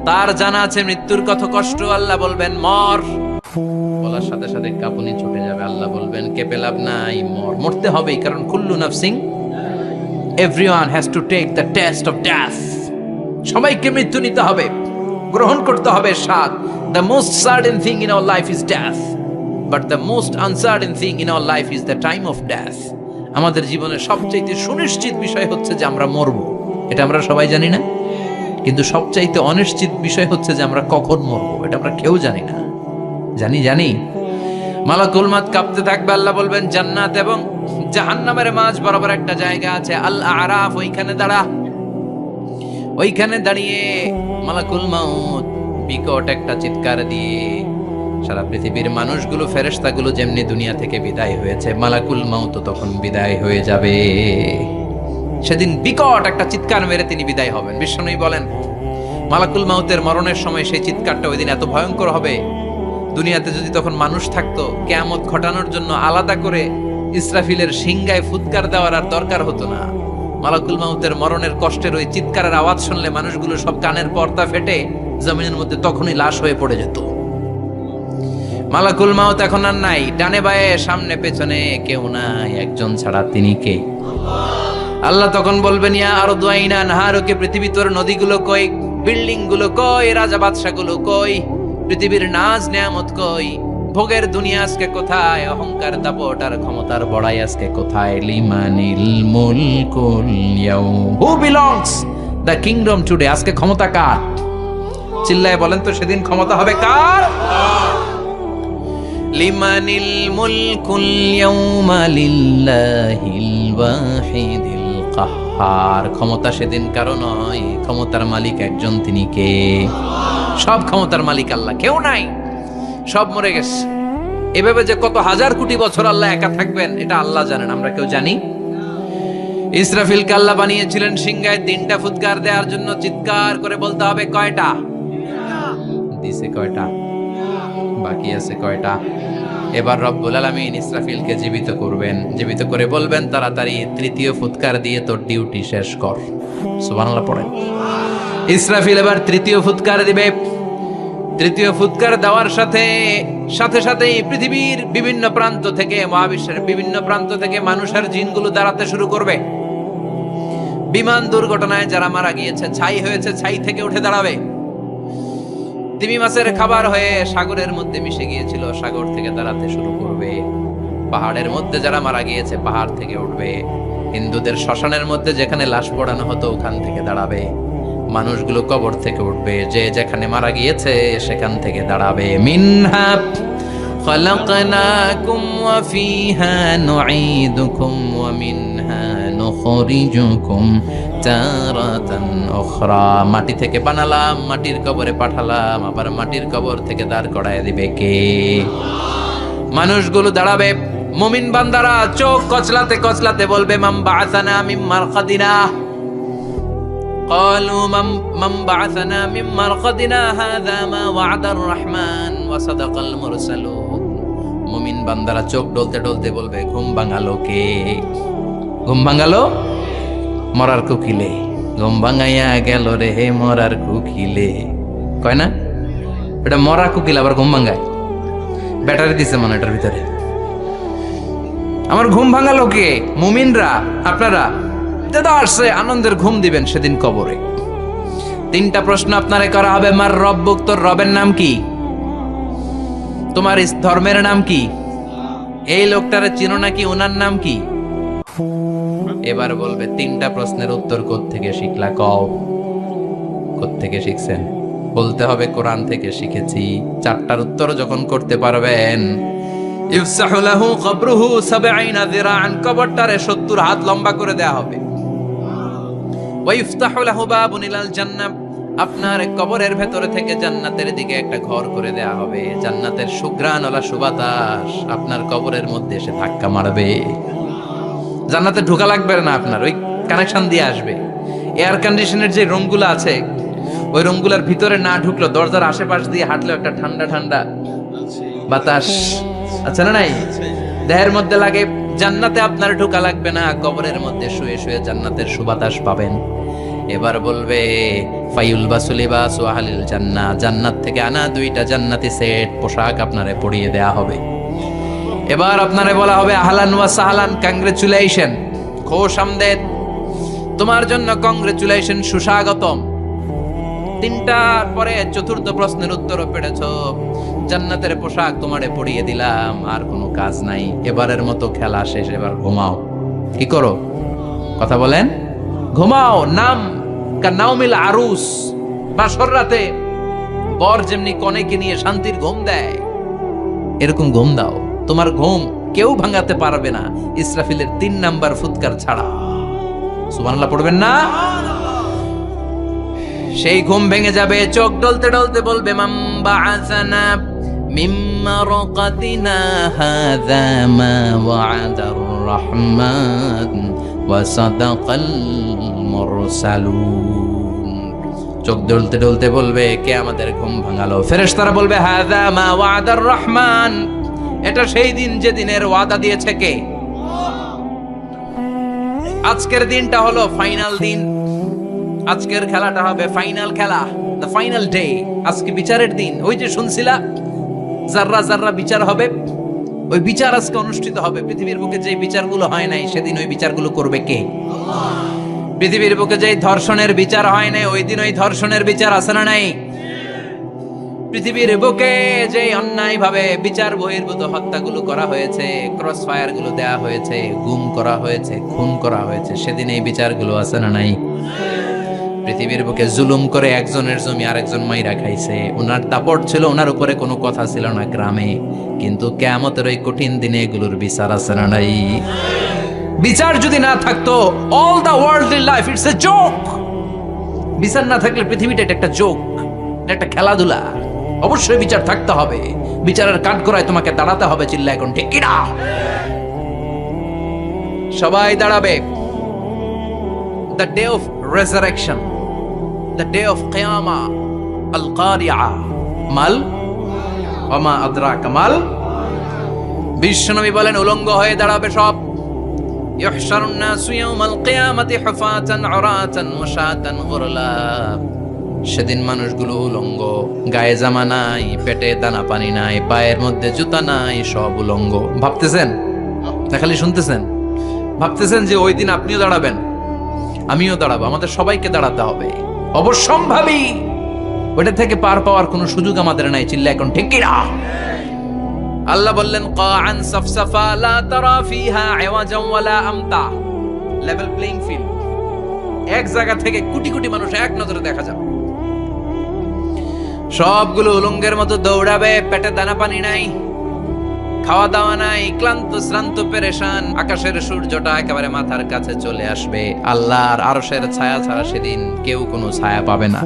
তার জানা আছে মৃত্যুর কত কষ্ট। আল্লাহ বলবেন মর, বলার সাথে সাথে কাঁপুনি ছুটে যাবে। আল্লাহ বলবেন কেঁপে লাভ নাই, মর, মরতে হবেই, কারণ কুল্লু নাফসিন, everyone has to take the taste of death. সবাইকে মৃত্যু নিতে হবে, গ্রহণ করতে হবে স্বাদ। The most certain thing in our life is death, but the most uncertain thing in our life is the time of death. আমাদের জীবনের সবচাইতে সুনিশ্চিত বিষয় হচ্ছে যে আমরা মরবো, এটা আমরা সবাই জানি না, কিন্তু সবচাইতে অনিশ্চিত বিষয় হচ্ছে যে আমরা কখন মরবো, এটা আমরা কেউ জানি না। জানি মালাকুল মাউত কাঁপতে থাকবে। আল্লাহ বলবেন জান্নাত এবং জাহান্নামের মাঝ বরাবর একটা জায়গা আছে, আল আরাফ, ওইখানে দাঁড়া। ওইখানে দাঁড়িয়ে মালাকুল মাউত বিকট একটা চিৎকার দিয়ে সারা পৃথিবীর মানুষগুলো, ফেরেশতাগুলো যেমনি দুনিয়া থেকে বিদায় হয়েছে, মালাকুল মাউত তখন বিদায় হয়ে যাবে। সেদিন বিকট একটা চিৎকার মেরে তিনি বিদায় হবেন। বিশ্বনবী বলেন, মালাকুল মাউতের মরণের সময় সেই চিৎকারটা ওই দিন এত ভয়ঙ্কর হবে, দুনিয়াতে যদি তখন মানুষ থাকতো, কিয়ামত ঘটানোর জন্য আলাদা করে ইসরাফিলের সিংগায় ফুৎকার দেওয়ার আর দরকার হতো না। মালাকুল মাউতের মরণের কষ্টের ওই চিৎকারের আওয়াজ শুনলে মানুষগুলো সব কানের পর্দা ফেটে জমিনের মধ্যে তখনই লাশ হয়ে পড়ে যেত। মালাকুল মাউত এখন আর নাই, ডানে বায়ে সামনে পেছনে কেউ নাই, একজন ছাড়া, তিনি কে? আল্লাহ তখন বলবেন, ইয়া আরদু আইনা নাহারুকে, পৃথিবী তোর নদীগুলো কই, বিল্ডিং গুলো কই, রাজা বাদশা গুলো কই, পৃথিবীর নাজ নেয়ামত কই, ভোগের দুনিয়া আজকে কোথায়, অহংকার দাপট আর ক্ষমতার বড়াই আজকে কোথায়? লিমানিল মুলকুল ইয়াউম, who belongs the kingdom today, আজকে ক্ষমতা কার? চিল্লায় বলেন তো, সেদিন ক্ষমতা হবে কার? লিমানিল মুলকুল ইয়াউমা লিল্লাহিল ওয়াহিদিল কাহ্হার, ক্ষমতা সেদিন কারো নয়, ক্ষমতার মালিক একজন, তিনি কে? সব ক্ষমতার মালিক আল্লাহ, কেউ নাই, সব মরে গেছে। এভাবে যে কত হাজার কোটি বছর আল্লাহ একা থাকবেন এটা আল্লাহ জানেন, আমরা কেউ জানি? ইসরাফিলকে আল্লাহ বানিয়েছিলেন সিংহায় 3টা ফুৎকার দেওয়ার জন্য। চিৎকার করে বলতে হবে কয়টা? দিছে কয়টা? বাকি আছে কয়টা? এবার রব্বুল আলামিন ইসরাফিলকে জীবিত করবেন, জীবিত করে বলবেন তাড়াতাড়ি 3য় ফুৎকার দিয়ে তোর ডিউটি শেষ কর। সুবহানাল্লাহ পড়েন। ইসরাফিল এবার 3য় ফুৎকার দিবে। তৃতীয় ফুৎকার দেওয়ার সাথে সাথে সাথেই পৃথিবীর বিভিন্ন প্রান্ত থেকে, মহাবিশ্বের বিভিন্ন প্রান্ত থেকে মানুষের জিনগুলো দাঁড়াতে শুরু করবে। বিমান দুর্ঘটনায় যারা মারা গিয়েছে, ছাই হয়েছে, ছাই থেকে উঠে দাঁড়াবে। তিমি মাছের খাবার হয়ে সাগরের মধ্যে মিশে গিয়েছিল, সাগর থেকে দাঁড়াতে শুরু করবে। পাহাড়ের মধ্যে যারা মারা গিয়েছে, পাহাড় থেকে উঠবে। হিন্দুদের শ্মশানের মধ্যে যেখানে লাশ পোড়ানো হতো, ওখান থেকে দাঁড়াবে। মানুষগুলো কবর থেকে উঠবে, যে যেখানে মারা গিয়েছে সেখান থেকে দাঁড়াবে। মিনহা খালাকনাকুম ওয়া ফিহা নুঈদুকুম ওয়া মিনহা নুখরিজুকুম তারাতান উখরা। মাটি থেকে বানালাম, মাটির কবরে পাঠালাম, আবার মাটির কবর থেকে দাঁড় করায় দিবে কে? মানুষগুলো দাঁড়াবে। মুমিন বান্দারা চোখ কচলাতে কচলাতে বলবে, মান বাআসানা মিন মারকাদিনা। قالوا من بعثنا من مرقدنا هذا ما وعد الرحمن وصدق المرسلون। মুমিন বান্দারা চোখ ডলতে ডলতে বলবে, ঘুম ভাঙালো কে? ঘুম ভাঙালো মরার কুকিলে। ঘুম ভাঙাইয়া গেল রে হে মরার কুকিলে, কয় না? এটা মরা কুকিল আবার ঘুম ভাঙায়। ব্যাটারি দিছে মনে এটার ভিতরে। আমার ঘুম ভাঙালো কে? মুমিনরা, আপনারা দাদা আসছে, আনন্দের ঘুম দিবেন সেদিন কবরে। তিনটা প্রশ্ন আপনারে করা হবে। মার রব্বুক, তোর রবের নাম কি? তোমার ধর্মের নাম কি? এই লোকটারে চিনো নাকি? ওনার নাম কি? এবার বলবে তিনটা প্রশ্নের উত্তর কোত্থেকে শিখলা? কও কোত্থেকে শিখছেন? বলতে হবে কোরআন থেকে শিখেছি। চারটার উত্তর যখন করতে পারবেন, ইফসাহু লাহু কবরুহু ৭০ যিরাআন, কবরটারে ৭০ হাত লম্বা করে দেয়া হবে। ওয়া ইফতাহু লাহু বাবুন ইলাল জান্নাহ, আপনার কবরের ভেতরে থেকে জান্নাতের দিকে একটা ঘর করে দেয়া হবে। জান্নাতের সুঘ্রাণওয়ালা সুবাতাস আপনার কবরের মধ্যে এসে ধাক্কা মারবে। জান্নাতে ঢোকা লাগবে না আপনার, ওই কানেকশন দিয়ে আসবে। এয়ার কন্ডিশনের যে রুমগুলো আছে, ওই রুমগুলোর ভিতরে না ঢুকলো, দরজার আশেপাশ দিয়ে হাঁটলেও একটা ঠান্ডা ঠান্ডা বাতাস আছে না নাই? দেহের মধ্যে লাগে। জান্নাতে আপনার ঢোকা লাগবে না, কবরের মধ্যে শুয়ে শুয়ে জান্নাতের সুবাতাস পাবেন। এবার বলবে ফায়ুলবাসু লিবাসু আহলিল জান্নাহ, জান্নাত থেকে আনা 2টা জান্নাতি সেট পোশাক আপনারে পরিয়ে দেয়া হবে। এবার আপনারে বলা হবে আহলান ওয়া সাহলান, কংগ্রেচুলেশন, খোশ আমদেদ, তোমার জন্য কংগ্রেচুলেশন, সুস্বাগতম। তিনটার পরে চতুর্থ প্রশ্নের উত্তরও পেরেছ, জান্নাতের পোশাক তোমারে পরিয়ে দিলাম, আর কোনো কাজ নাই, এবারের মতো খেলা শেষ, এবার ঘুমাও। কি করো? কথা বলেন। ঘুমাও। নাম কানাউমিল আরুস, বাসর রাতে বর যেমনি কনেকে নিয়ে শান্তির ঘুম দেয়, এরকম ঘুম দাও। তোমার ঘুম কেউ ভাঙাতে পারবে না, ইসরাফিলের 3 নাম্বার ফুৎকার ছাড়া। সুবহানাল্লাহ পড়বেন না? সেই ঘুম ভেঙে যাবে। চোখ ডলতে ডলতে বলবে, মান বাআসানা মিন মারকাদিনা হাযা মা ওয়া'দার রহমান ওয়া সাদাকাল মুরসালুন। চোখ ডলতে ডলতে বলবে, কে আমাদের ঘুম ভাঙালো? ফেরেশতারা বলবে, হাযা মা ওয়া'দার রহমান, এটা সেই দিন যে দিনের ওয়াদা দিয়েছে কে? আজকের দিনটা হলো ফাইনাল দিন। আজকের খেলাটা হবে ফাইনাল খেলা, দ্য ফাইনাল ডে। আজকে বিচারের দিন। ওই যে শুনছিলা জাররা জাররা বিচার হবে, ওই বিচার আজকে অনুষ্ঠিত হবে। পৃথিবীর বুকে যে বিচারগুলো হয় নাই, সেদিন ওই বিচারগুলো করবে কে? পৃথিবীর বুকে যে ধর্ষণের বিচার হয় নাই, ওই দিন ওই ধর্ষণের বিচার আছে না নাই? পৃথিবীর বুকে যে অন্যায় ভাবে বিচার বহির্ভূত হত্যাগুলো করা হয়েছে, ক্রস ফায়ার গুলো দেয়া হয়েছে, গুম করা হয়েছে, খুন করা হয়েছে, সেদিন এই বিচারগুলো আছে না নাই? পৃথিবীর বুকে জুলুম করে একজনের জমি আরেকজন মাইরা খাইছে, ওনার দাপট ছিল, ওনার উপরে কোনো কথা ছিল না গ্রামে, কিন্তু কিয়ামতের ওই কঠিন দিনে এগুলোর বিচার আছে না নাই? বিচার যদি না থাকতো, all the worldly life it's a joke. বিচার না থাকলে পৃথিবীটা একটা জোক, একটা খেলাধুলা। অবশ্যই বিচার থাকতে হবে। বিচারের কাঠগড়ায় তোমাকে দাঁড়াতে হবে। চিল্লা এখন ঠিক কিনা? সবাই দাঁড়াবে। The day of resurrection, the day of qiyamah, al-qari'ah, mal wama adraka mal। বিশ্বনবী বলেন, উলঙ্গ হয়ে দাঁড়াবে সব। ইহশারুন নাসু ইয়াওমাল কিয়ামাতি হুফাতান উরাতান মুশাতান গুরলা। সেদিন মানুষগুলো উলঙ্গ, গায়ে জামা নাই, পেটে দানা পানি নাই, পায়ের মধ্যে জুতা নাই, সব উলঙ্গ। ভাবতেছেন না খালি শুনতেছেন? ভাবতেছেন যে ওই দিন আপনিও দাঁড়াবেন, আমিও দাঁড়াবো, আমাদের সবাইকে দাঁড়াতে হবে। অবশ্যম্ভাবী। ওটা থেকে পার পাওয়ার কোনো সুযোগ আমাদের নাই। চিল্লা এখন ঠিক কিনা? আল্লাহ বললেন কাআন সাফসাফা লা তারা ফিহা আওয়াজান ওয়ালা আমতা। Level playing field. এক জায়গা থেকে কোটি কোটি মানুষ এক নজরে দেখা যাবে। সবগুলো উলঙ্গের মতো দৌড়াবে, পেটে দানা পানি নাই, খাওয়া দাওয়া নাই, ক্লান্ত শ্রান্ত পেরেশান। আকাশের সূর্যটা একেবারে মাথার কাছে চলে আসবে। আল্লাহর আরশের ছায়া ছাড়া সেদিন কেউ কোনো ছায়া পাবে না।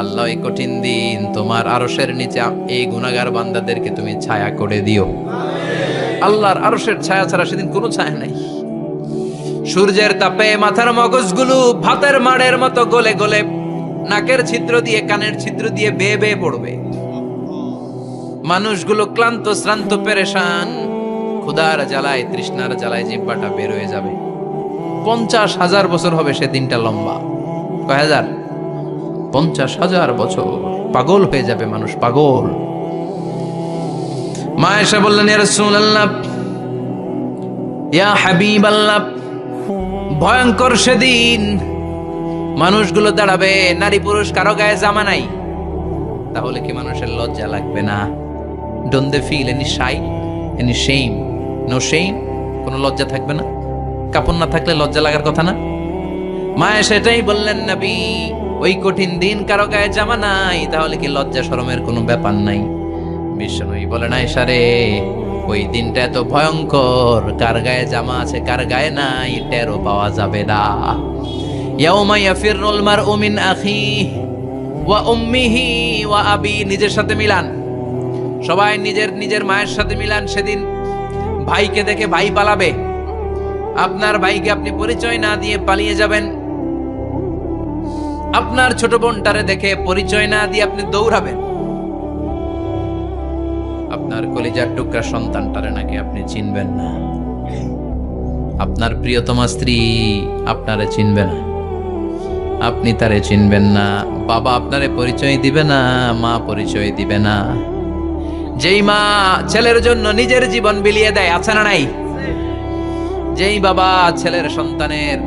আল্লাহ এই কঠিন দিন তোমার আরশের নিচে এই গুনাহগার বান্দাদেরকে তুমি ছায়া করে দিও। আল্লাহর আরশের ছায়া ছাড়া সেদিন কোনো ছায়া নাই। সূর্যের তাপে মাথার মগজগুলো ভাতের মাড়ের মতো গলে গলে নাকের ছিদ্র দিয়ে কানের ছিদ্র দিয়ে বেয়ে বেয়ে পড়বে। মানুষগুলো ক্লান্ত শ্রান্ত পেরেশান, ক্ষুধার জ্বালায় তৃষ্ণার জ্বালায় জিহ্বাটা বের হয়ে যাবে। 50,000 বছর হবে সেদিনটা লম্বা। কয় হাজার? 50,000 বছর। পাগল হয়ে যাবে মানুষ, পাগল। মা এসে বললেন ইয়া রাসূলুল্লাহ, ইয়া হাবিবাল্লাহ, ভয়ঙ্কর সেদিন মানুষগুলো দাঁড়াবে, নারী পুরুষ কারো গায়ে জামা নাই। তাহলে কি মানুষের লজ্জা লাগবে না? Don't they feel any shy, any shame? No shame? কোনো লজ্জা থাকবে না? কাপড় না থাকলে লজ্জা লাগার কথা না? মায়ে সেটাই বললেন নবী, ওই কঠিন দিন কারো গায়ে জামা নাই, তাহলে কি লজ্জা শরমের কোনো ব্যাপার নাই? বিশ্বনবী বলেন আয়েশা রে, ওই দিনটা এত ভয়ঙ্কর, কার গায়ে জামা আছে কার গায়ে নাই টেরও পাওয়া যাবে না। ইয়াউমা ইয়াফিরুল মারউ মিন আখিহি ওয়া উম্মিহি ওয়া আবি। নিজের সাথে মিলান, সবাই নিজের নিজের মায়ের সাথে মিলান। সেদিন ভাইকে দেখে ভাই পালাবে। আপনার ভাইকে আপনি পরিচয় না দিয়ে পালিয়ে যাবেন। আপনার ছোট বোনটারে দেখে পরিচয় না দিয়ে আপনি দৌড়াবেন। আপনার কলিজার টুকরা সন্তানটারে নাকি আপনি চিনবেন না। আপনার প্রিয়তমা স্ত্রী আপনারে চিনবে না, আপনি তারে চিনবেন না। বাবা আপনারে পরিচয় দিবে না, মা পরিচয় দিবে না। যেই মা ছেলের জন্য নিজের জীবন বিলিয়ে দেয়, আছে না নাই? যেই বাবা ছেলের সন্তানের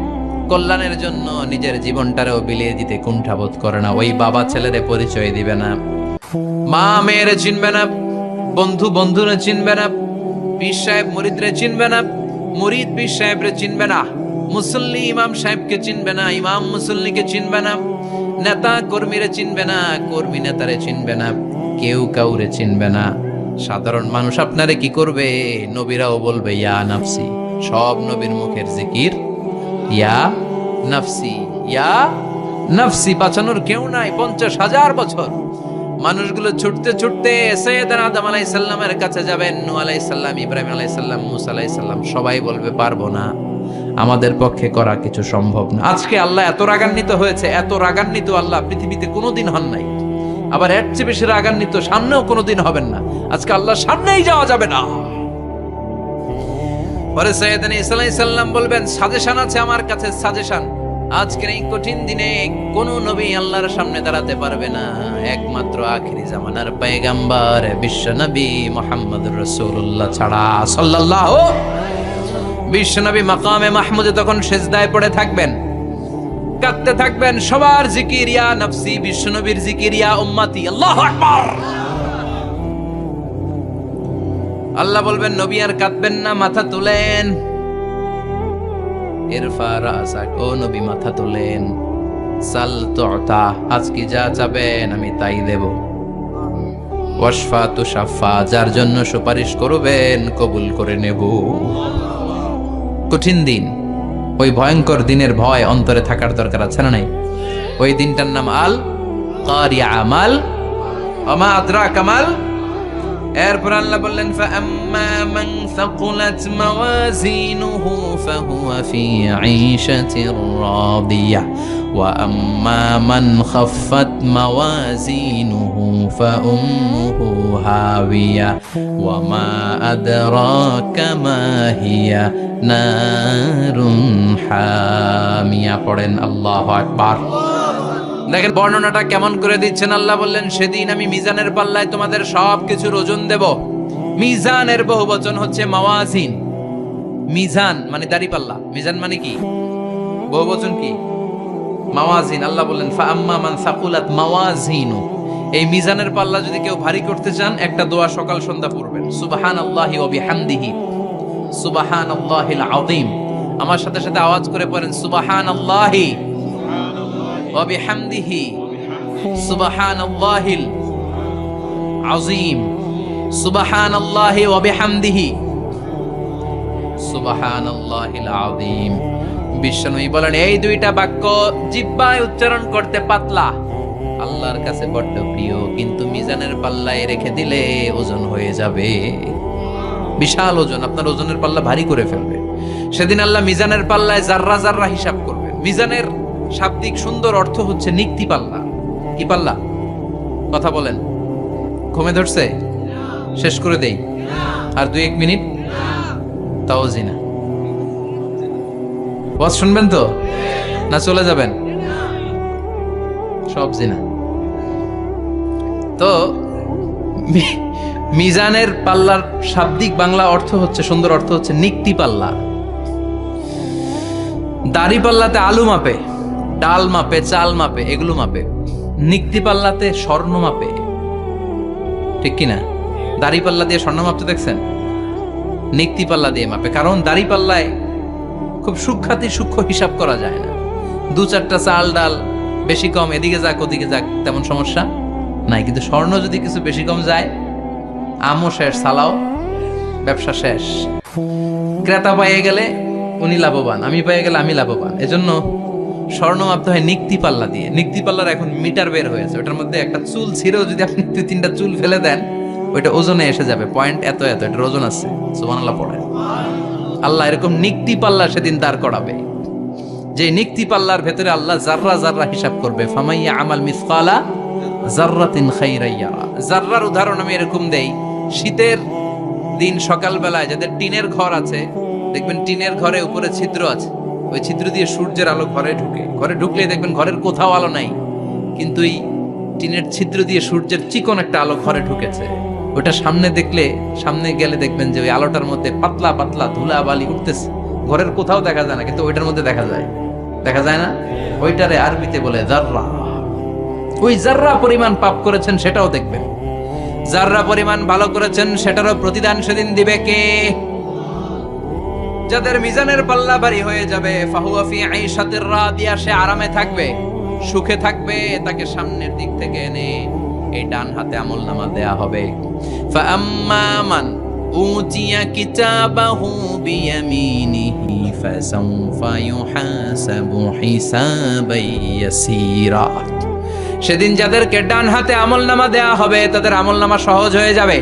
কল্যাণের জন্য নিজের জীবনটারেও বিলিয়ে দিতে কুণ্ঠাবোধ করে না, ওই বাবা ছেলেরে পরিচয় দিবে না। মা মেয়েরে চিনবে না, বন্ধু বন্ধুরে চিনবে না, পীর সাহেব মুরিদরে চিনবে না, মুরিদ পীর সাহেবরে চিনবে না, মুসল্লি ইমাম সাহেবকে চিনবে না, ইমাম মুসল্লিকে চিনবে না, নেতা কর্মীরে চিনবে না, কর্মী নেতারে চিনবে না, কেউ কাউরে চিনবে না। সাধারণ মানুষ আপনারে কি করবে? নবীরাও বলবে ইয়া নাফসি। সব নবীর মুখের জিকির ইয়া নাফসি, ইয়া নাফসি। বাঁচানোর কেউ নাই। 50,000 বছর মানুষগুলো ছুটতে ছুটতে সৈয়দনা আদম আলাইহিস সালামের কাছে যাবেন। নূহ আলাইহিস সালাম, ইব্রাহিম আলাইহিস সালাম, মূসা আলাইহিস সালাম, সবাই বলবে পারবো না, আমাদের পক্ষে করা কিছু সম্ভব না। আজকে আল্লাহ এত রাগান্বিত হয়েছে, এত রাগান্বিত আল্লাহ পৃথিবীতে কোনোদিন হন নাই। আবার এর চেয়ে বেশি রাগান্বিত সামনেও কোনোদিন হবেন না। আজকে আল্লাহর সামনেই যাওয়া যাবে না। পরে সৈয়দনা ঈসা আলাইহিস সালাম বলবেন সাজেশন আছে আমার কাছে, সাজেশন। আজকের এই কঠিন দিনে কোন নবী আল্লাহর সামনে দাঁড়াতে পারবে না, একমাত্র আখিরি জামানার পয়গম্বর বিশ্ব নবী মুহাম্মদুর রাসূলুল্লাহ ছাড়া সাল্লাল্লাহু। বিশ্ব নবী মাকামে মাহমুদে তখন সিজদায় পড়ে থাকবেন, কাঁদতে থাকবেন। সবার জিকির ইয়া নফসি, বিশ্ব নবীর জিকির ইয়া উম্মতি। আল্লাহু আকবার। আল্লাহ বলবেন নবী আর কাঁদবেন না, মাথা তুলেন। ইরফা রাসাক, ও নবী মাথা তোলেন। সাল তুতা, আজকে যা চাবেন আমি তাই দেব। ওয়াশফা তুশাফা, যার জন্য সুপারিশ করবেন কবুল করে নেব। কঠিন দিন, ওই ভয়ঙ্কর দিনের ভয় অন্তরে থাকার দরকার আছে না নাই? ওই দিনটার নাম আল কারিয়া, মাল ওমা আদরাকা মাল। এরপর আল্লাহ বললেন ফাআম্মা মান সাকুলাত মাওয়াজিনুহু ফাহুয়া ফি ঈশাতির রাদিয়া ওয়া আম্মা মান খাফফাত মাওয়াজিনুহু ফাউম্মুহু হাওিয়া ওয়া মা আদরাকা মা হিয়া নারুন হামিয়া। পড়েন আল্লাহু আকবার। দেখেন বর্ণনাটা কেমন করে দিচ্ছেন। আল্লাহ বললেন, সেদিন আমি মিজানের পাল্লায় তোমাদের সবকিছুর ওজন দেব। মিজানের বহুবচন হচ্ছে মাওয়াজিন। মিজান মানে দাঁড়িপাল্লা, মিজান মানে কি, বহুবচন কি, মাওয়াজিন। আল্লাহ বললেন, ফাআম্মা মান সাকুলাত মাওয়াজিনু, এই মিজানের পাল্লা যদি কেউ ভারী করতে চান, একটা দোয়া সকাল সন্ধ্যা পড়বেন, সুবহানাল্লাহি ওয়া বিহামদিহি, সুবহানাল্লাহিল আযীম। আমার সাথে সাথে আওয়াজ করে পড়েন, সুবহানাল্লাহি ওয়া বিহামদিহি, সুবহানাল্লাহিল আযীম, সুবহানাল্লাহি ওয়া বিহামদিহি, সুবহানাল্লাহিল আযীম। বিশ্বনবী বলেন, এই দুইটা বাক্য জিহ্বায় উচ্চারণ করতে পাতলা, আল্লাহর কাছে বড্ড প্রিয়, কিন্তু মিজানের পাল্লায় রেখে দিলে ওজন হয়ে যাবে, বিশাল ওজন, আপনার ওজনের পাল্লা ভারী করে ফেলবে। সেদিন আল্লাহ মিজানের পাল্লায় জাররা জাররা হিসাব করবেন। মিজানের শাব্দিক সুন্দর অর্থ হচ্ছে নিক্তি পাল্লা। কি পাল্লা? কথা বলেন, ঘুমে ধরছে? শেষ করে দেই, আর 2-1 মিনিট, তাও জিনা। ওয়াজ শুনবেন তো না চলে যাবেন? সব জিনা। তো মিজানের পাল্লার শাব্দিক বাংলা অর্থ হচ্ছে, সুন্দর অর্থ হচ্ছে নিক্তি পাল্লা। দাড়ি পাল্লাতে আলু মাপে, ডাল মাপে, চাল মাপে, এগুলো মাপে। নিক্তি পাল্লাতে স্বর্ণ মাপে, ঠিক কিনা? দাড়ি পাল্লা দিয়ে স্বর্ণ মাপতে দেখছেন? নিক্তি পাল্লা দিয়ে মাপে, কারণ দাড়ি পাল্লায় খুব সূক্ষ্ম হিসাব করা যায় না। 2-4টা চাল ডাল বেশি কম এদিকে যাক ওদিকে যাক তেমন সমস্যা নাই, কিন্তু স্বর্ণ যদি কিছু বেশি কম যায়, আমও শেষ, সালাও, ব্যবসা শেষ। ক্রেতা পাইয়ে গেলে উনি লাভবান, আমি পাইয়ে গেলে আমি লাভবান। এজন্য স্বর্ণ মাপতে হয় নিক্তি পাল্লা দিয়ে। নিক্তি পাল্লার এখন মিটার বের হয়েছে, ওটার মধ্যে একটা চুল ছিঁড়েও যদি আপনি 2-3টা চুল ফেলে দেন, ওইটা ওজনে এসে যাবে, পয়েন্ট এত এত, এটার ওজন আছে। সুবহানাল্লাহ পড়ে। আল্লাহ এরকম নিক্তি পাল্লা সেদিন দাঁড় করাবে, যে নিক্তি পাল্লার ভেতরে আল্লাহ জাররা জাররা হিসাব করবে। ফামাইয়া আমাল মিসকালা জাররাতিন খাইরান ইয়ারা। জাররার উদাহরণ আমি এরকম দেই, শীতের দিন সকালবেলায় যাদের টিনের ঘর আছে, দেখবেন টিনের ঘরে উপরে ছিদ্র আছে, ওই ছিদ্র দিয়ে সূর্যের আলো ঘরে ঢুকে। ঘরে ঢুকলে দেখবেন ঘরের কোথাও আলো নাই, কিন্তু এই টিনের ছিদ্র দিয়ে সূর্যের চিকন একটা আলো ঘরে ঢুকেছে। ওটা সামনে দেখলে, সামনে গেলে দেখবেন যে ওই আলোটার মধ্যে পাতলা পাতলা ধুলা বালি উঠতেছে, ঘরের কোথাও দেখা যায় না, কিন্তু ওইটার মধ্যে দেখা যায়। দেখা যায় না? ওইটারে আরবিতে বলে জাররা। ওই জাররা পরিমাণ পাপ করেছেন সেটাও দেখবেন, জাররা পরিমাণ ভালো করেছেন সেটারও প্রতিদান সেদিন দিবে কে? যাদের মিজানের পাল্লা ভারী হয়ে যাবে, ফাহুয়া ফি আইশাতির রাদিয়া, সে আরামে থাকবে, সুখে থাকবে। তাকে সামনের দিক থেকে এনে এই ডান হাতে আমলনামা দেয়া হবে। ফাআম্মা মান উতিয়া কিতাবাহু বিয়ামিনিহি ফাসাউফা ইউহাসাবু হিসাবান ইয়াসীরা। সেদিন যাদেরকে ডান হাতে আমলনামা দেয়া হবে, তাদের আমলনামা সহজ হয়ে যাবে।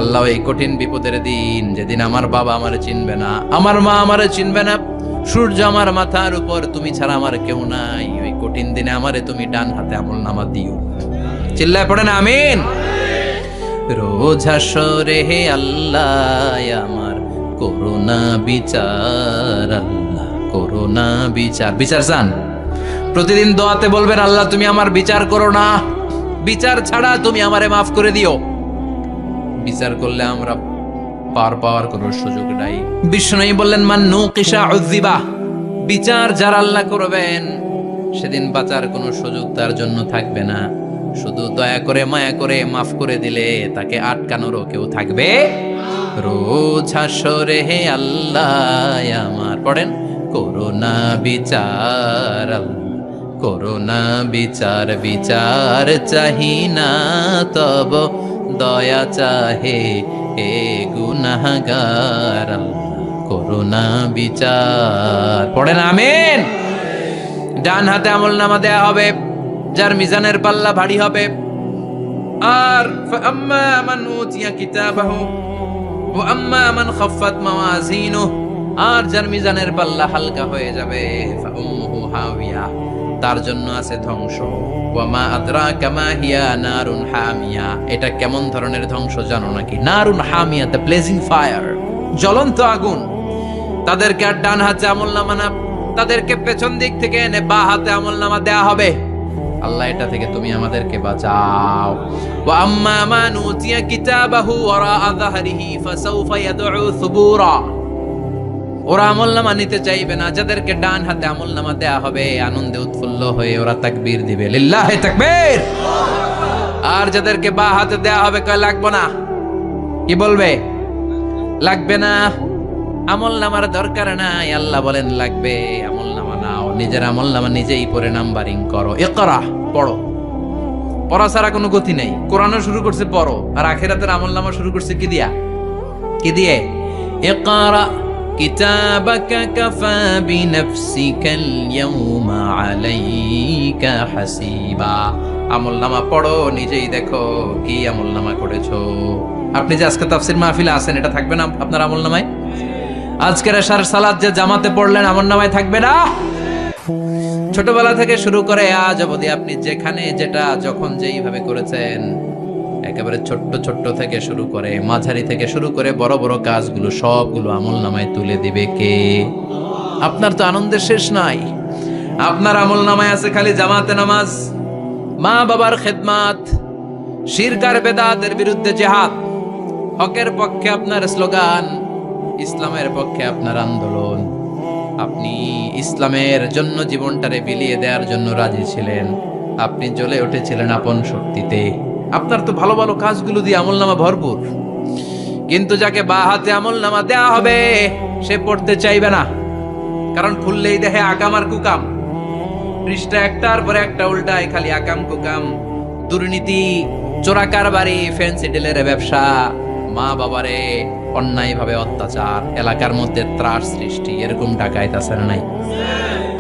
আল্লাহ, এই কঠিন বিপদের দিন, যেদিন আমার বাবা আমারে চিনবে না, আমার মা আমারে চিনবে না, সূর্য আমার মাথার উপর, তুমি ছাড়া আমার কেউ নাই, ওই কঠিন দিনে আমারে তুমি ডান হাতে আমলনামা দিও। চিল্লায় পড়েন আমিন। রোজ হাসরে হে আল্লাহ আমার করুণা বিচার, আল্লাহ করুণা বিচার। বিচার চান? প্রতিদিন দোয়াতে বলবেন, আল্লাহ তুমি আমার বিচার করো না, বিচার ছাড়া তুমি আমারে মাফ করে দিও। বিচার করলে আমরা পার পাওয়ার কোনো সুযোগ নাই। বিষ্ণু বললেন, মান নুকিশা উযিবা, বিচার যারা আল্লাহ করবেন সেদিন বাঁচার কোনো সুযোগ তার জন্য থাকবে না। শুধু দয়া করে মায়া করে মাফ করে দিলে তাকে আটকানোরও কেউ থাকবে। রোজ হাসরে হে আল্লাহ আমার, পড়েন, করুণা বিচার, করুণা বিচার, বিচার চাহি না তব দয়া চাহে হে গুনাহগার, করুণা বিচার। পড়েন আমিন। ডান হাতে আমলনামা দেয়া হবে যার মিজানের পাল্লা ভারী হবে। আর ফাআম্মা মান উতিয়া কিতাবাহু ওয়া আম্মা মান খাফফাত মাওয়াজিনুহু, আর যার মিজানের পাল্লা হালকা হয়ে যাবে, ফাউম্মুহু হাওিয়া, তার জন্য আছে ধ্বংস। ওয়া মা আদরাকা মা হিয়া নারুন হামিয়া, এটা কেমন ধরনের ধ্বংস জানো নাকি? নারুন হামিয়া, দ্য ব্লেজিং ফায়ার, জ্বলন্ত আগুন। তাদেরকে আর ডান হাতে আমলনামা না, তাদেরকে পেছন দিক থেকে এনে বা হাতে আমলনামা দেয়া হবে। আল্লাহ এটা থেকে তুমি আমাদেরকে বাঁচাও। ওয়া আম্মা মান উতিয়া কিতাবাহু ওয়ারাআ যাহরিহি ফাসাউফা ইয়াদউ সুবুরা। ওরা আমলনামা নিতে চাইবে না, যাদেরকে ডান হাতে আমলনামা দেয়া হবে আনন্দে উৎফুল্ল হয়ে ওরা তাকবীর দিবে, লিল্লাহি তাকবীর। আর যাদেরকে বা হাতে দেয়া হবে কয় লাগবে না, কি বলবে? লাগবে না, আমলনামার দরকার নাই। আল্লাহ বলেন লাগবে, আমলনামা নাও, নিজের আমলনামা নিজেই পড়ে নাম্বারিং করো। ইকরা, পড়ো। পড়া ছাড়া কোনো গতি নেই। কোরআনও শুরু করছে পড়ো, আর আখিরাতের আমলনামা শুরু করছে কি দিয়া? কি দিয়ে? ইকরা কিতাবাকা কাফা বিনাফসিকাল ইয়াউমা আলাইকা হাসিবা। আমলনামা পড়ো, নিজেই দেখো কি আমলনামা করেছো। আপনি যে আজকে তাফসীর মাহফিলে আছেন, এটা থাকবে না আপনার আমলনামায়? আজকের এশার সালাত যে জামাতে পড়লেন, আমলনামায় থাকবে না? ছোটবেলা থেকে শুরু করে আজ অবধি আপনি যেখানে যেটা যখন যেইভাবে করেছেন, একেবারে ছোট্ট ছোট্ট থেকে শুরু করে মাঝারি থেকে শুরু করে বড় বড় কাজগুলো সবগুলো আমলনামায় তুলে দিবে কে? আপনার তো আনন্দের শেষ নাই। আপনার আমলনামায় আছে খালি জামাতে নামাজ, মা বাবার খেদমাত, শিরক আর বেদাতের বিরুদ্ধে জিহাদ, হকের পক্ষে আপনার স্লোগান, ইসলামের পক্ষে আপনার আন্দোলন। আপনি ইসলামের জন্য জীবনটারে বিলিয়ে দেওয়ার জন্য রাজি ছিলেন। আপনি জ্বলে উঠেছিলেন আপন শক্তিতে। আপনার তো ভালো ভালো কাজগুলো দিয়ে আমলনামা ভরপুর। কিন্তু যাকে বা হাতে আমলনামা দেয়া হবে সে পড়তে চাইবে না, কারণ খুললেই দেখে আকাম আর কুকাম। পৃষ্ঠা একটার পরে একটা উল্টায় খালি আকাম কুকাম, দুর্নীতি, চোরা কারবারি, ফ্যান্সি ডিলের ব্যবসা, মা বাবারে অন্যায় ভাবে অত্যাচার, এলাকার মধ্যে ত্রাস সৃষ্টি, এরকম ডাকাইত আছে না নাই?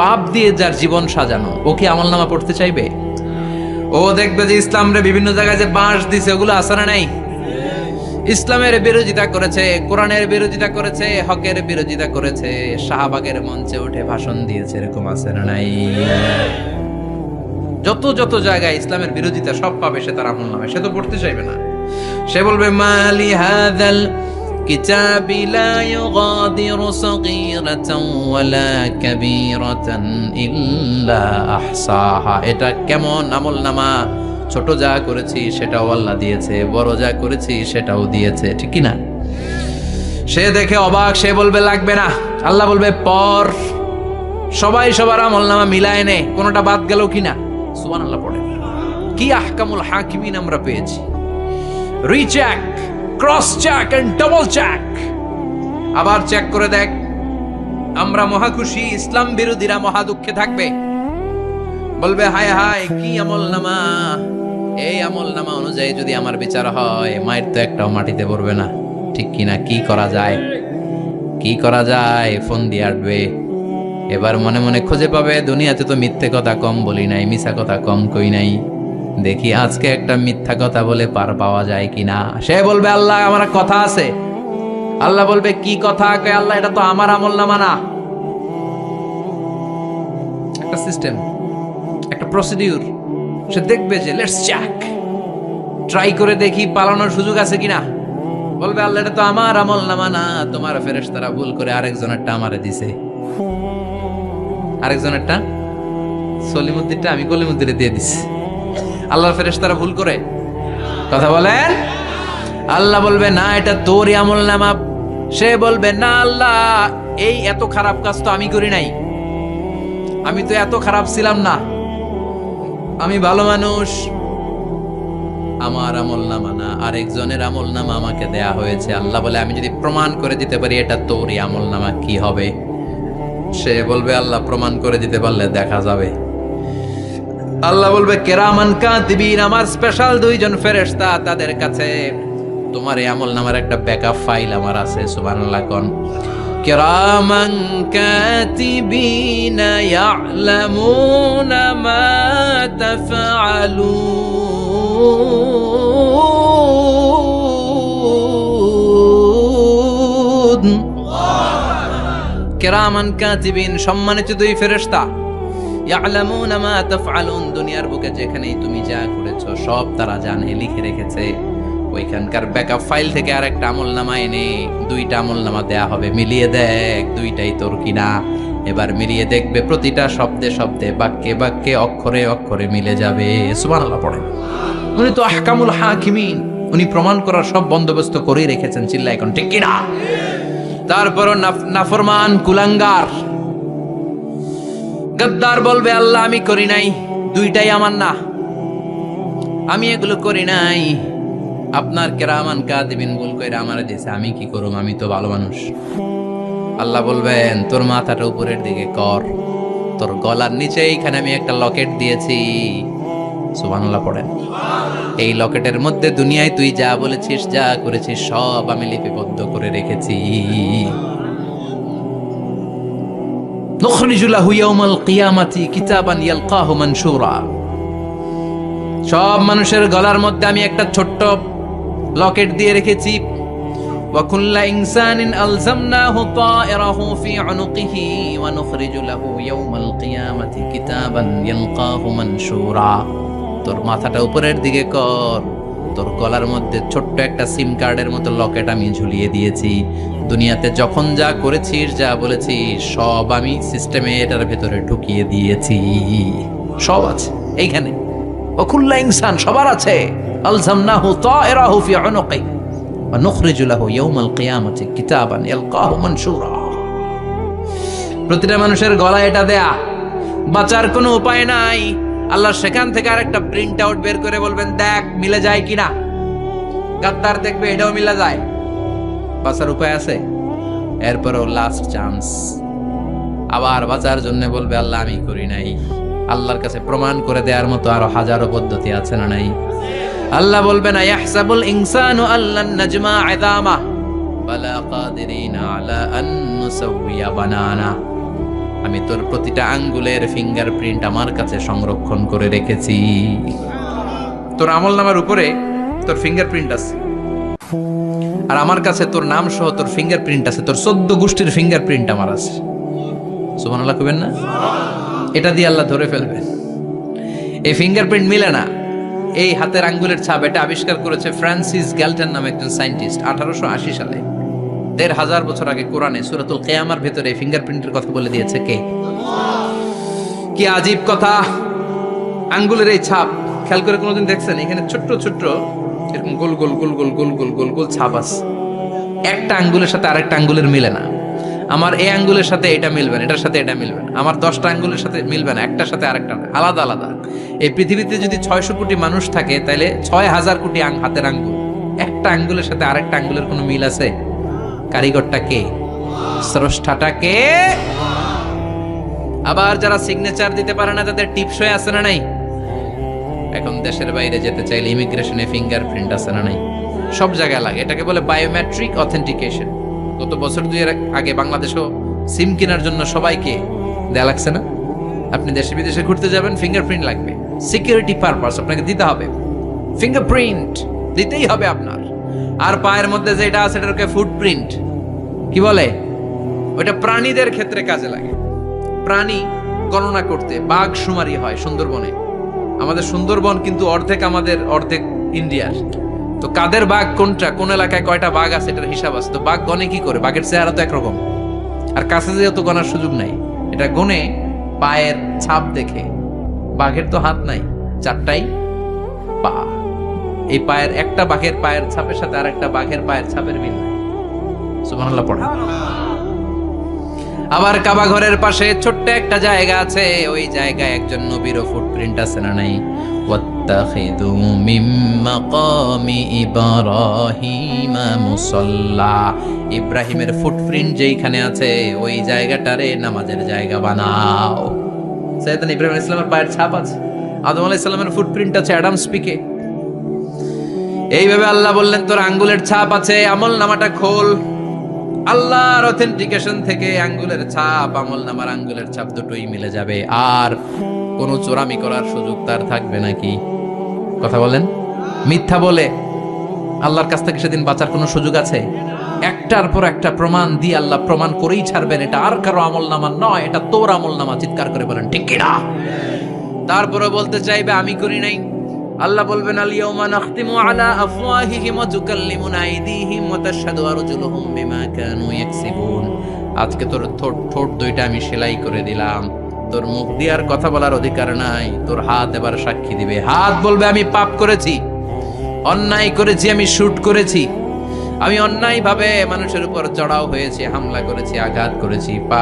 পাপ দিয়ে যার জীবন সাজানো, ও কি আমলনামা পড়তে চাইবে? ও দেখবে যে ইসলামরে বিভিন্ন জায়গায় যে বাঁশ দিছে, ওগুলো আছে না নাই? ইসলামের বিরোধিতা করেছে, কোরআনের বিরোধিতা করেছে, হকের বিরোধিতা করেছে, শাহবাগের মঞ্চে উঠে ভাষণ দিয়েছে, এরকম আছে না নাই? যত যত জায়গায় ইসলামের বিরোধিতা সব পাবে সে তার আমলনামায়, সে তো পড়তে চাইবে না। সে বলবে মালি হাযাল কিতাবি লা ইউগাদিরু সাগীরাতান ওয়ালা কাবীরাতান ইল্লা আহসাহা। এটা কেমন আমলনামা? ছোট যা করেছি সেটাও আল্লাহ দিয়েছে, বড় যা করেছি সেটাও দিয়েছে, ঠিক কি না? সে দেখে অবাক, সে বলবে লাগবে না। আল্লাহ বলবে পর। সবাই সবার আমলনামা মিলায় নে, কোনটা বাদ গেল কিনা। সুবহানাল্লাহ পড়ে। কি আহকামুল হাকিমিন আমরা পেয়েছি। Recheck, cross check and double check. আবার চেক করে দেখ। আমরা মহা খুশি, ইসলাম বিরোধীরা মহা দুঃখে থাকবে। বলবে হায় হায় কি আমলনামা, এই আমলনামা অনুযায়ী যদি আমার বিচার হয়, মায়ের তো একটাও মাটিতে পড়বে না, ঠিক কিনা? কি করা যায়, কি করা যায়? ফোন দিয়ে আটবে। এবার মনে মনে খুঁজে পাবে, দুনিয়াতে তো মিথ্যে কথা কম বলি নাই, মিছা কথা কম কই নাই, দেখি আজকে একটা মিথ্যা কথা বলে পার পাওয়া যায় কিনা। সে বলবে আল্লাহ আমার কথা আছে। আল্লাহ বলবে কি কথা? আল্লাহ এটা তো আমার আমলনামা না। একটা সিস্টেম, একটা প্রসিডিউর। সে দেখবে যে লেটস চেক, ট্রাই করে দেখি পালানোর সুযোগ আছে কিনা। বলবে আল্লাহ এটা তো আমার আমলনামা না, তোমার ফেরেশতারা ভুল করে আরেকজনেরটা আমারে দিছে। আরেকজনেরটা সলিমুদ্দিনটা আমি কলিমুদ্দিনে দিয়ে দিছি। আল্লাহর ফেরেশতারা ভুল করে কথা বলেন? আল্লাহ বলবে না এটা তোরই আমলনামা। সে বলবে না আল্লাহ, এই এত খারাপ কাজ তো আমি করি নাই, আমি তো এত খারাপ ছিলাম না, আমি ভালো মানুষ। আমার আমলনামা না, আরেকজনের আমলনামা আমাকে দেয়া হয়েছে। আল্লাহ বলে আমি যদি প্রমাণ করে দিতে পারি এটা তোরই আমলনামা, কি হবে? সে বলবে আল্লাহ প্রমাণ করে দিতে পারলে দেখা যাবে। আল্লাহ বলবে কেরামান কাতিবিন, আমার স্পেশাল দুইজন ফেরেশতা, তাদের কাছে তোমার এই আমলনামার একটা ব্যাকআপ ফাইল আমার আছে। সুবহানাল্লাহ কোন? কেরামান কাতিবিন ইয়ালামুনা মা তাফআলুন। কেরামান কাতিবিন, সম্মানিত দুই ফেরেশতা, ইয়ালামুনা মা তাফআলুন, দুনিয়ার বুকে যেখানেই তুমি যা করেছো সব তারা জানে, লিখে রেখেছে। ওইখানকার ব্যাকআপ ফাইল থেকে আরেকটা আমলনামা এনে দুইটা আমলনামা দেয়া হবে, মিলিয়ে দেখ দুইটাই তোর কিনা। এবার মিলিয়ে দেখবে প্রতিটা শব্দে শব্দে, বাক্যে বাক্যে, অক্ষরে অক্ষরে মিলে যাবে। সুবহানাল্লাহ পড়েন। উনি তো আহকামুল হাকিমিন, উনি প্রমাণ করার সব বন্দোবস্ত করেই রেখেছেন। চিল্লা এখন ঠিক কিনা? তারপরও নাফরমান কুলাঙ্গার গদ্দার বলবে আল্লাহ আমি করি নাই, দুইটাই আমার না, আমি এগুলো করি নাই, আপনার কেরামান কাতিবিন ভুল কইরা আমারে দিয়েছে, আমি কি করব, আমি তো ভালো মানুষ। আল্লাহ বলবেন তোর মাথাটা উপরের দিকে কর, তোর গলার নিচে এইখানে আমি একটা লকেট দিয়েছি। সুবহানাল্লাহ পড়েন। এই লকেটের মধ্যে দুনিয়ায় তুই যা বলেছিস, যা করেছিস সব আমি লিপিবদ্ধ করে রেখেছি। নুখরিজু লাহু ইয়াউমাল কিয়ামাতি কিতাবান ইয়ালকাহু মানশুরা। সব মানুষের গলার মধ্যে আমি একটা ছোট্ট লকেট দিয়ে রেখেছি। ওয়া কুল্লা ইনসানিন আলজামনাহু তায়রাহু ফি উনুকিহি ওয়া নুখরিজু লাহু ইয়াউমাল কিয়ামাতি কিতাবান ইয়ালকাহু মানশুরা। তোর মাথাটা উপরের দিকে কর, তোর গলার মধ্যে ছোট্ট একটা সিম কার্ডের মতো লকেট আমি ঝুলিয়ে দিয়েছি। দুনিয়াতে যখন যা করেছিস, যা বলেছিস সব আমি সিস্টেমে এটার ভেতরে ঢুকিয়ে দিয়েছি। সব আছে এইখানে। ওকুল্লা ইনসান সবার আছে। আলজামনাহু তায়রাহু ফি উনুকি ওয়া নুখরিজু লাহু ইয়াউমাল কিয়ামাতি কিতাবান ইয়ালকাহু মানশুরা। প্রতিটা মানুষের গলায় এটা দেয়া, বাঁচার কোনো উপায় নাই। আল্লাহ সেখান থেকে আরেকটা প্রিন্ট আউট বের করে বলবেন দেখ মিলে যায় কিনা। গাদ্দার দেখবে এটাও মিলে যায়, বাঁচার উপায় আছে। এরপরও লাস্ট চান্স, আবার বাঁচার জন্য বলবে আল্লাহ আমি করি নাই। আল্লাহর কাছে প্রমাণ করে দেওয়ার মতো আরো হাজারো পদ্ধতি আছে না নাই? আল্লাহ বলবেন ইয়াহসাবুল ইনসানু আল্লান নাজমা ইযামা বালা কাদিরিনা আলা আন নুসাউইয়া বানানা। আমি তোর প্রতিটা আঙ্গুলের ফিঙ্গারপ্রিন্ট আমার কাছে সংরক্ষণ করে রেখেছি। তোর আমলনামার উপরে তোর ফিঙ্গারপ্রিন্ট আছে, আর আমার কাছে তোর নাম সহ তোর ফিঙ্গারপ্রিন্ট আছে। তোর 14 গোষ্ঠীর ফিঙ্গারপ্রিন্ট আমার আছে। সুবহানাল্লাহ কইবেন না? এটা দিয়ে আল্লাহ ধরে ফেলবেন। এই ফিঙ্গারপ্রিন্ট মিলে না, এই হাতের আঙ্গুলের ছাপ, এটা আবিষ্কার করেছে ফ্রান্সিস গ্যালটন নামে একজন সায়েন্টিস্ট 1880 সালে। 1500 বছর আগে কোরআনে সূরাতুল কিয়ামার ভেতরে ফিঙ্গারপ্রিন্টের কথা বলে দিয়েছে কে? কি আজীব কথা! আঙ্গুলের এই ছাপ খেয়াল করে কোনোদিন দেখছেন? এখানে ছোট্ট ছোট্ট এরকম গোল গোল গোল গোল গোল গোল গোল গোল ছাপ আছে। একটা আঙ্গুলের সাথে আরেকটা আঙ্গুলের মিলে না। আমার এই আঙ্গুলের সাথে এটা মিলবে না, এটার সাথে এটা মিলবে না। আমার 10টা আঙ্গুলের সাথে মিলবে না, একটার সাথে আরেকটা না, আলাদা আলাদা। এই পৃথিবীতে যদি 600 কোটি মানুষ থাকে তাহলে 6000 কোটি হাতের আঙ্গুল, একটা আঙ্গুলের সাথে আরেকটা আঙ্গুলের কোনো মিল আছে? কারিগরটা কে? স্রষ্টাটা কে? আবার যারা সিগনেচার দিতে পারে না তাদের টিপসই আছে না নাই? এখন দেশের বাইরে যেতে চাইলে ইমিগ্রেশনে ফিঙ্গারপ্রিন্ট আছে না নাই? সব জায়গায় লাগে। এটাকে বলে বায়োমেট্রিক অথেন্টিকেশন। গত বছর 2 আগে বাংলাদেশও সিম কেনার জন্য সবাইকে দেয়া লাগছে না? আপনি দেশে বিদেশে ঘুরতে যাবেন, ফিঙ্গারপ্রিন্ট লাগবে। সিকিউরিটি পারপাস আপনাকে দিতে হবে, ফিঙ্গারপ্রিন্ট দিতেই হবে আপনার। আর পায়ের মধ্যে যেটা আছে এটাকে ফুটপ্রিন্ট কি বলে? ওটা প্রাণীদের ক্ষেত্রে কাজে লাগে। প্রাণী গণনা করতে বাঘ শুমারি হয় সুন্দরবনে। আমাদের সুন্দরবন কিন্তু অর্ধেক আমাদের, অর্ধেক ইন্ডিয়ার। তো কাদের বাঘ কোনটা, কোন এলাকায় কয়টা বাঘ আছে এটার হিসাব আছে। তো বাঘ গনে কি করে? বাঘের চেহারা তো একরকম, আর কাছে যেহেতু গনার সুযোগ নাই, এটা গনে পায়ের ছাপ দেখে। বাঘের তো হাত নাই, 4টাই পা। এই পায়ের একটা বাঘের পায়ের ছাপের সাথে আর একটা বাঘের পায়ের ছাপের মিল নাই। সুবহানাল্লাহ পড়ে। আবার কাবা ঘরের পাশে ছোট্ট একটা জায়গা আছে, ওই জায়গায় একজন নবীরও ফুটপ্রিন্ট আছে না নাই? ওয়াত্তাখিযু মিন মাকামি ইব্রাহিমা মুসাল্লা। ইব্রাহিমের ফুটপ্রিন্ট যেইখানে আছে ওই জায়গাটারে নামাজের জায়গা বানাও। সাইয়েদনা ইব্রাহিম আলাইহিস সালামের পায়ের ছাপ আছে, আদম আলাইহিস সালামের ফুটপ্রিন্ট আছে অ্যাডামস পিকে। এইভাবে আল্লাহ বললেন তোর আঙ্গুলের ছাপ আছে, আমল নামাটা খোল। আল্লাহর অথেন্টিকেশন থেকে আঙ্গুলের ছাপ, আমল নামার আঙ্গুলের ছাপ দুটোই মিলে যাবে। আর কোনো চোরামি করার সুযোগ তার থাকবে নাকি? কথা বলেন। মিথ্যা বলে আল্লাহর কাছ থেকে সেদিন বাঁচার কোনো সুযোগ আছে? একটার পর একটা প্রমাণ দিয়ে আল্লাহ প্রমাণ করেই ছাড়বেন এটা আর কারো আমল নামা নয়, এটা তোর আমল নামা। চিৎকার করে বলেন ঠিক কিনা? তারপরে বলতে চাইবে আমি করি নাই। আল্লাহ বলবেন আল ইয়াউমা নাখতিমু আলা আফওয়াহিহিম ওয়া তুকাল্লিমুনা আইদিহিম ওয়া তাশহাদু আরজুলুহুম বিমা কানু ইয়াকসিবুন। আজকে তোর ঠোঁট দুইটা আমি সেলাই করে দিলাম, তোর মুখ দিয়ে আর কথা বলার অধিকার নাই, তোর হাত এবার সাক্ষী দিবে। হাত বলবে আমি পাপ করেছি, অন্যায় করেছি, আমি শুট করেছি, আমি অন্যায় ভাবে মানুষের উপর চড়াও হয়েছি, হামলা করেছি, আঘাত করেছি। পা